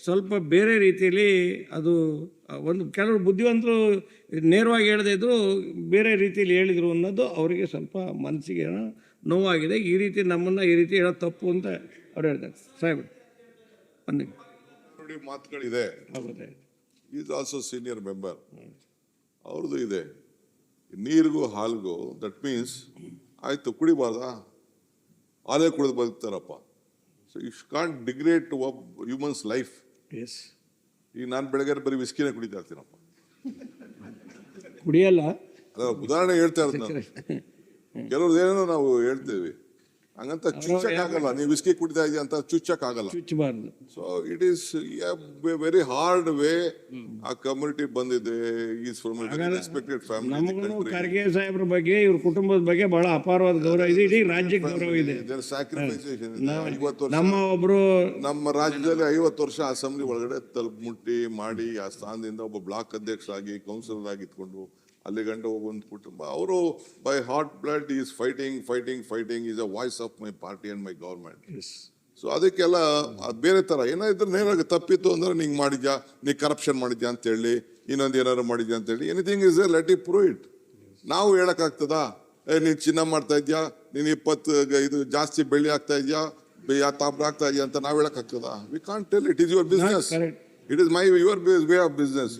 ಸ್ವಲ್ಪ ಬೇರೆ ರೀತಿಯಲ್ಲಿ ಅದು ಒಂದು ಕೆಲವರು ಬುದ್ಧಿವಂತರು ನೇರವಾಗಿ ಹೇಳದೇ ಇದ್ದರೂ ಬೇರೆ ರೀತಿಯಲ್ಲಿ ಹೇಳಿದರು ಅನ್ನೋದು ಅವರಿಗೆ ಸ್ವಲ್ಪ ಮನಸ್ಸಿಗೆ ನೋವಾಗಿದೆ, ಈ ರೀತಿ ನಮ್ಮನ್ನು ಈ ರೀತಿ ಹೇಳೋದು ತಪ್ಪು ಅಂತ ಅವ್ರು ಹೇಳ್ತಾರೆ. ಸಾಹೇಬ್ ಒಂದು ನೋಡಿ ಮಾತುಗಳಿದೆ. ಹೌದೇ ಈಸ್ ಆಲ್ಸೋ ಸೀನಿಯರ್ ಮೆಂಬರ್. ಅವ್ರದ್ದು ಇದೆ, ನೀರಿಗೂ ಹಾಲ್ಗೂ. ದಟ್ ಮೀನ್ಸ್ ಆಯ್ತು ಕುಡಿಬಾರ್ದಾ, ಹಾಲೇ ಕುಡಿದು ಬದುಕ್ತಾರಪ್ಪ. So you can't degrade to humans life. Yes, ಈಗ ನಾನು ಬೆಳಗ್ಗೆ ಬರೀ ವಿಸ್ಕಿನೇ ಕುಡಿತಾ ಇರ್ತೀನಪ್ಪ. ಕುಡಿಯಲ್ಲ, ಅದ ಉದಾಹರಣೆ ಹೇಳ್ತಾ ಇರೋದು ನಾನು. ಕೆಲವ್ರದ್ದೇನೋ ನಾವು ಹೇಳ್ತೇವೆ, ಹಂಗಂತ ಚುಚ್ಚಕ್ಕಾಗಲ್ಲ. ನೀವು ವಿಸ್ಕಿ ಕುಡಿತಾ ಇದೆಯಾ ಅಂತ ಚುಚ್ಚಕ್ಕಾಗಲ್ಲ. ಚುಚ್ಚಬಾರ್ದು. So it is very hard way. ಆ ಕಮ್ಯುನಿಟಿ ಬಂದಿದೆ, ಈಸ್ ಫ್ರಮ್ ರೆಸ್ಪೆಕ್ಟೆಡ್ ಫ್ಯಾಮಿಲಿ. ನಮಗೂ ಖರ್ಗೆ ಸಾಹೇಬ್ರ ಬಗ್ಗೆ, ಇವ್ರ ಕುಟುಂಬದ ಬಗ್ಗೆ ಬಹಳ ಅಪಾರವಾದ ಗೌರವ ಇದೆ, ಇಡೀ ರಾಜ್ಯಕ್ಕೆ ಗೌರವ ಇದೆ. ನಮ್ಮ ಒಬ್ರು ನಮ್ಮ ರಾಜ್ಯದಲ್ಲಿ 50 ವರ್ಷ ಅಸೆಂಬ್ಲಿ ಒಳಗಡೆ ಮುಟ್ಟಿ ಮಾಡಿ ಆ ಸ್ಥಾನದಿಂದ ಒಬ್ಬ ಬ್ಲಾಕ್ ಅಧ್ಯಕ್ಷರಾಗಿ ಕೌನ್ಸಿಲರ್ ಆಗಿ ಇಟ್ಕೊಂಡು ಅಲ್ಲಿ ಗಂಟ ಹೋಗುವಂತ ಕುಟುಂಬ. ಅವರು by hot blood is fighting is a voice of my party and my government. So ಅದಕ್ಕೆಲ್ಲ ಬೇರೆ ತರ ಏನಾದ್ರು ನೇರಾಗ ತಪ್ಪಿತ್ತು ಅಂದ್ರೆ ನಿಂಗೆ ಮಾಡಿದ್ಯಾ, ನೀ ಕರಪ್ಷನ್ ಮಾಡಿದ್ಯಾ ಅಂತ ಹೇಳಿ, ಇನ್ನೊಂದು ಏನಾದ್ರು ಮಾಡಿದ್ಯಾ ಅಂತ ಹೇಳಿ, anything is let it prove it. ನಾವು ಹೇಳಕ್ಕಾಗ್ತದಾ, ನೀನ್ ಚಿನ್ನ ಮಾಡ್ತಾ ಇದ್ಯಾ, ನೀನ್ 20 ಇದು ಜಾಸ್ತಿ ಬೆಳ್ಳಿ ಆಗ್ತಾ ಇದ್ಯಾ, ತಾಮ್ರ ಆಗ್ತಾ ಇದೆಯಾ ಅಂತ ನಾವು ಹೇಳಕ್ಕಾಗ್ತದಾ? We can't tell. It is your business, it is your way of business.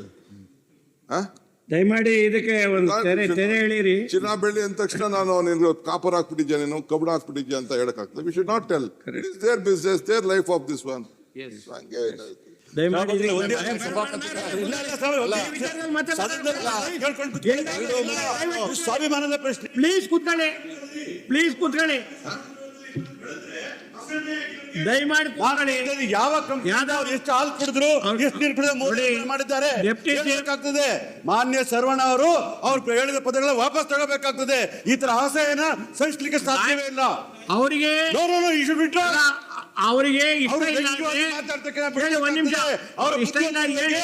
ದಯಮಾಡಿ ಇದಕ್ಕೆ ಒಂದು ತೆರೆ ಹೇಳಿರಿ. ಚಿನ್ನ ಬೆಳ್ಳಿ ಅಂದ ತಕ್ಷಣ ನಾನು ನಿನ್ಗೆ ಕಾಪರ್ ಹಾಕ್ಬಿಟ್ಟಿದ್ಯಾ, ನೀನು ಕಬ್ಬಣ ಹಾಕ್ಬಿಟ್ಟಿದ್ಯಾ ಅಂತ ಹೇಳಕ್ಕಾಗ್ತದೆ. We should not tell. It is their business, their life of this one. ಹಂಗೆ ದಯಮಾಡಿ ಸ್ವಾಭಿಮಾನದ ಪ್ರಶ್ನೆ. ಪ್ಲೀಸ್ ಕೂತ್ಕೊಳ್ಳಿ, ದಯಮಾಡಿ ಕೂತ್ಕೊಳ್ಳಿ. ಯಾವ ಕಂಪನಿ ಎಷ್ಟು ಹಾಲು ಕುಡಿದ್ರು, ಎಷ್ಟು ನೀರು ಕುಡಿದ್ರು ಮಾಡಿದ್ದಾರೆ ಆಗ್ತದೆ. ಮಾನ್ಯ ಸರ್ವಣ ಅವರು ಅವ್ರು ಹೇಳಿದ ಪದಗಳ ವಾಪಸ್ ತಗೋಬೇಕಾಗ್ತದೆ. ಈ ತರ ಆಸೆಯನ್ನ ಸಹಿಸಲಿಕ್ಕೆ ಸಾಧ್ಯವೇ ಇಲ್ಲ. ಅವರಿಗೆ ಅವರಿಗೆ ಇಷ್ಟ ಇಲ್ಲ ಹೇಳಿ, ಒಂದ್ ನಿಮಿಷ. ಅವ್ರ ಇಷ್ಟ ಇಲ್ಲ ಹೇಳಿ,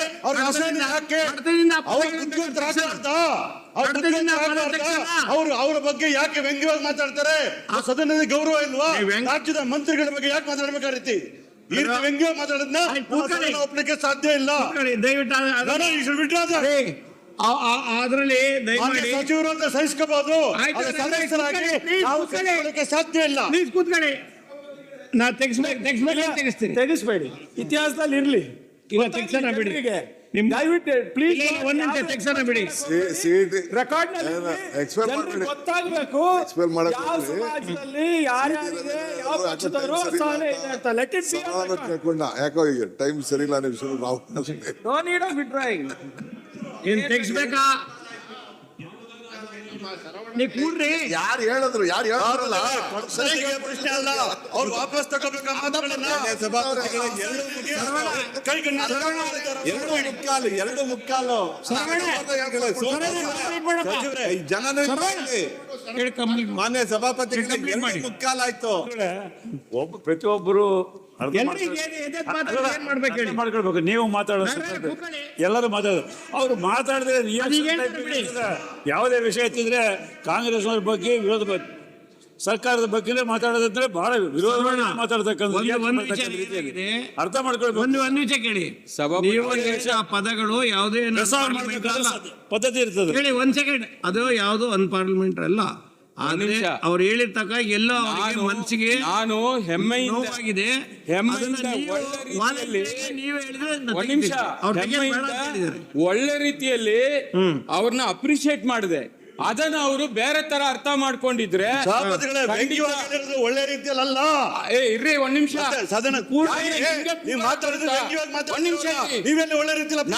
ಅವರ ಬಗ್ಗೆ ಯಾಕೆ ವ್ಯಂಗ್ಯವಾಗಿ ಮಾತಾಡ್ತಾರೆ? ಸದನದ ಗೌರವ ಇಲ್ವಾ? ರಾಜ್ಯದ ಮಂತ್ರಿಗಳ ಬಗ್ಗೆ ಯಾಕೆ ಮಾತಾಡ್ಬೇಕಾಗಿತ್ತು? ಈ ರೀತಿ ವ್ಯಂಗ್ಯವಾಗಿ ಮಾತಾಡೋದನ್ನ ಒಪ್ಲಿಕ್ಕೆ ಸಾಧ್ಯ ಇಲ್ಲ. ಅದರಲ್ಲಿ ಸಚಿವರು ಅಂತ ಸಹಿಸ್ಕೋಬಹುದು, ಸಾಧ್ಯ ಇಲ್ಲ. ಪ್ಲೀಸ್ ಕೂತ್ಕೊಳ್ಳಿ. ನಾ ತೆಗಿಸ್ಬೇಡಿ, ಇತಿಹಾಸದಲ್ಲಿ ಇರ್ಲಿ. ಇಲ್ಲ ತೆಗ್ಸೋಣ ಬಿಡಿ, ದಯವಿಟ್ಟು ಪ್ಲೀಸ್ ಒಂದ್ ನಿಮಿಷ ತೆಗ್ಸೋಣ ಬಿಡಿ. ರೆಕಾರ್ಡ್ ಗೊತ್ತಾಗಬೇಕು ಯಾವ ಸಮಾಜದಲ್ಲಿ ಯಾರ್ಯಾರಿಗೆ ಯಾವ ಪಕ್ಷದವರು ಸ್ಥಾನ ಇದೆ ಅಂತ. Let it be. ಯಾಕೋ ಈಗ ಟೈಮ್ ಸರಿ ಇಲ್ಲ. ನಾವು ನೋ ನೀಡ್ ಆಫ್ ವಿಡ್ರಾಯಿಂಗ್. ಏನ್ ತೆಗಿಸ್ಬೇಕಾ? ನೀವು ಕೂಡ್ರಿ. ಯಾರು ಹೇಳಿದ್ರು? ಯಾರು ಹೇಳಿದ್ರಲ್ಲ? ಪ್ರಶ್ನೆ ಅಲ್ಲ, ಅವ್ರು ವಾಪಸ್ ತಗೋಬೇಕು. ಎರಡು ಮುಕ್ಕಾಲು ಮಾನ್ಯ ಸಭಾಪತಿ ಮುಕ್ಕಾಲಾಯ್ತು. ಪ್ರತಿಯೊಬ್ಬರು ಏನ್ ಮಾಡ್ಬೇಕು ಹೇಳಿ? ಮಾಡ್ಕೊಳ್ಬೇಕು. ನೀವು ಮಾತಾಡೋದು, ಎಲ್ಲರೂ ಮಾತಾಡೋದು. ಅವ್ರು ಮಾತಾಡಿದ್ರೆ ಯಾವುದೇ ವಿಷಯ ಎತ್ತಿದ್ರೆ ಕಾಂಗ್ರೆಸ್ನವ್ರ ಬಗ್ಗೆ ವಿರೋಧ, ಸರ್ಕಾರದ ಬಗ್ಗೆ ಮಾತಾಡೋದಂದ್ರೆ ಬಹಳ ವಿರೋಧ ಮಾತಾಡ್ತಕ್ಕಂಥ ಅರ್ಥ ಮಾಡ್ಕೊಳ್ಬೇಕು. ಒಂದು ನಿಮಿಷ ಕೇಳಿ. ನೀವು ಪದಗಳು ಯಾವುದೇ ಪದ್ಧತಿ ಇರ್ತದೆ. ಹೇಳಿ, ಒಂದ್ ಸೆಕೆಂಡ್. ಅದು ಯಾವುದು ಅನ್ಪಾರ್ಲಿಮೆಂಟ್ ಅಲ್ಲ. ಅವ್ರು ಹೇಳಿರ್ತಕ್ಕ ಎಲ್ಲ ಮನಸ್ಸಿಗೆ ನಾನು ನೋವಾಗಿದೆ. ಒಳ್ಳೆ ರೀತಿಯಲ್ಲಿ ಅವ್ರನ್ನ ಅಪ್ರಿಶಿಯೇಟ್ ಮಾಡಿದೆ. ಅದನ್ನ ಅವರು ಬೇರೆ ತರ ಅರ್ಥ ಮಾಡ್ಕೊಂಡಿದ್ರೆ ಒಳ್ಳೆ ರೀತಿಯಲ್ಲಿ ಅಲ್ಲ. ಇರ್ರಿ ಒಂದ್ ನಿಮಿಷ. ಸದನ ನೀವೆಲ್ಲ ಒಳ್ಳೆ ರೀತಿಯಲ್ಲಿ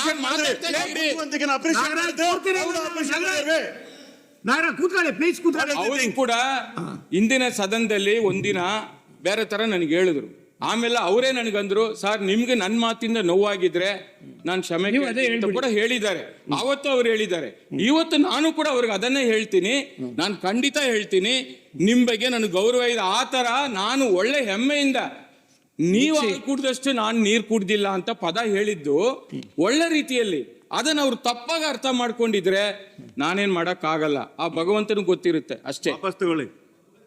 ಕೂತ್ಕೊಳ್ಳಿ, ಪ್ಲೀಸ್ ಕೂತ್ಕೊಳ್ಳಿ. ಅವರು ಕೂಡ ಇಂದಿನ ಸದನದಲ್ಲಿ ಒಂದಿನ ಬೇರೆ ತರ ನನಗೆ ಹೇಳಿದ್ರು. ಆಮೇಲೆ ಅವರೇ ನನಗಂದ್ರು, ಸರ್ ನಿಮ್ಗೆ ನನ್ನ ಮಾತಿಂದ ನೋವಾಗಿದ್ರೆ ನಾನು ಕ್ಷಮೆ ಕೂಡ ಹೇಳಿದ್ದಾರೆ. ಅವತ್ತು ಅವ್ರು ಹೇಳಿದ್ದಾರೆ. ಇವತ್ತು ನಾನು ಕೂಡ ಅವ್ರಿಗೆ ಅದನ್ನೇ ಹೇಳ್ತೀನಿ. ನಾನು ಖಂಡಿತ ಹೇಳ್ತೀನಿ, ನಿಮ್ ಬಗ್ಗೆ ನನಗೆ ಗೌರವ ಇದೆ. ಆ ತರ ನಾನು ಒಳ್ಳೆ ಹೆಮ್ಮೆಯಿಂದ ನೀವು ಹಾಲು ಕುಡ್ದಷ್ಟು ನಾನು ನೀರು ಕುಡ್ದಿಲ್ಲ ಅಂತ ಪದ ಹೇಳಿದ್ದು ಒಳ್ಳೆ ರೀತಿಯಲ್ಲಿ. ಅದನ್ನ ಅವ್ರು ತಪ್ಪಾಗಿ ಅರ್ಥ ಮಾಡ್ಕೊಂಡಿದ್ರೆ ನಾನೇನ್ ಮಾಡಕ್ ಆಗಲ್ಲ. ಆ ಭಗವಂತನಿಗೆ ಗೊತ್ತಿರುತ್ತೆ ಅಷ್ಟೇ.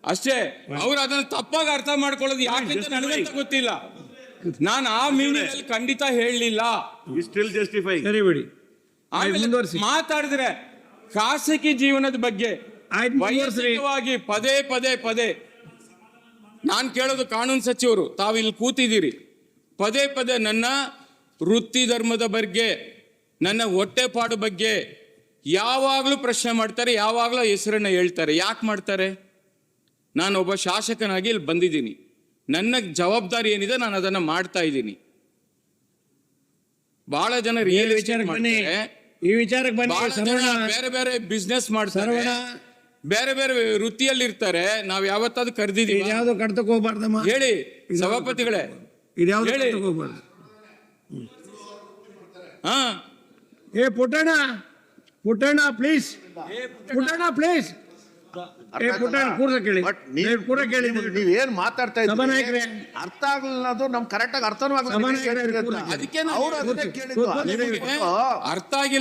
ಅಷ್ಟೇ. ಅವ್ರು ಅದನ್ನ ತಪ್ಪಾಗಿ ಅರ್ಥ ಮಾಡ್ಕೊಳ್ಳೋದು ಯಾಕೆಂತ ನನಗಂತ ಗೊತ್ತಿಲ್ಲ. ನಾನು ಆ ಮೀನಿಂಗ್ ಖಂಡಿತ ಹೇಳಲಿಲ್ಲ. ಸರಿ ಬಿಡಿ. ಮಾತಾಡಿದ್ರೆ ಖಾಸಗಿ ಜೀವನದ ಬಗ್ಗೆ ವೈಯಕ್ತಿಕವಾಗಿ ಪದೇ ನಾನು ಕೇಳೋದು ಕಾನೂನು ಸಚಿವರು, ತಾವು ಇಲ್ಲಿ ಕೂತಿದ್ದೀರಿ, ಪದೇ ಪದೇ ನನ್ನ ವೃತ್ತಿ ಧರ್ಮದ ಬಗ್ಗೆ, ನನ್ನ ಹೊಟ್ಟೆಪಾಡು ಬಗ್ಗೆ ಯಾವಾಗಲೂ ಪ್ರಶ್ನೆ ಮಾಡ್ತಾರೆ, ಯಾವಾಗಲೂ ಹೆಸರನ್ನ ಹೇಳ್ತಾರೆ. ಯಾಕೆ ಮಾಡ್ತಾರೆ? ನಾನು ಒಬ್ಬ ಶಾಸಕನಾಗಿ ಇಲ್ಲಿ ಬಂದಿದ್ದೀನಿ, ನನ್ನ ಜವಾಬ್ದಾರಿ ಏನಿದೆ ನಾನು ಅದನ್ನು ಮಾಡ್ತಾ ಇದ್ದೀನಿ. ಬಹಳ ಜನ ರಿಯಲ್ ವಿಚಾರಕ್ಕೆ ಬನ್ನಿ, ಈ ವಿಚಾರಕ್ಕೆ ಬನ್ನಿ. ಬೇರೆ ಬೇರೆ ಬಿಸ್ನೆಸ್ ಮಾಡ್ತಾರೆ, ಬೇರೆ ಬೇರೆ ವೃತ್ತಿಯಲ್ಲಿ ಇರ್ತಾರೆ. ನಾವ್ ಯಾವತ್ತಾದ್ರು ಕರೆದಿದ್ದೀವಿ? ಇದ್ಯಾವುದು ಕಡ್ತಕ್ಕೆ ಹೋಗ್ಬಾರ್ದಮ್ಮ. ಹೇಳಿ ಸಭಾಪತಿಗಳೇ, ಇದ್ಯಾವುದು ಹೇಳಿ. ಕಡ್ತಕ್ಕೆ ಹೋಗ್ಬಾರ್ದು. ಹಾ, ಏ ಪುಟ್ಟಣ್ಣ, ಪುಟ್ಟಣ್ಣ ಪ್ಲೀಸ್, ಪುಟ್ಟಣ್ಣ ಪ್ಲೀಸ್. ಏ ಪುಟ್ಟಣ್ಣ ಕೂರ್ಸ ಕೇಳಿ, ಬಟ್ ಕೂಡ ಕೇಳಿ. ನೀವೇನ್ ಮಾತಾಡ್ತಾ ಸಭಾನಾಯಕರೇ, ಇದ್ದೀರಿ ಅರ್ಥ ಆಗಲಿಲ್ಲ, ಅದು ನಮ್ಗೆ ಕರೆಕ್ಟ್ ಆಗಿ ಅರ್ಥನೂ ಆಗಲ್ಲ. ಸಭಾನಾಯಕರೇ, ಅದಕ್ಕೆ ಅವ್ರು ಅದನ್ನೇ ಕೇಳಿದ್ದು. ಕೂತ್ಕೊಳ್ಳಿ. ನಿಮಗೆ ಅರ್ಥ ಆಗಿಲ್ಲ.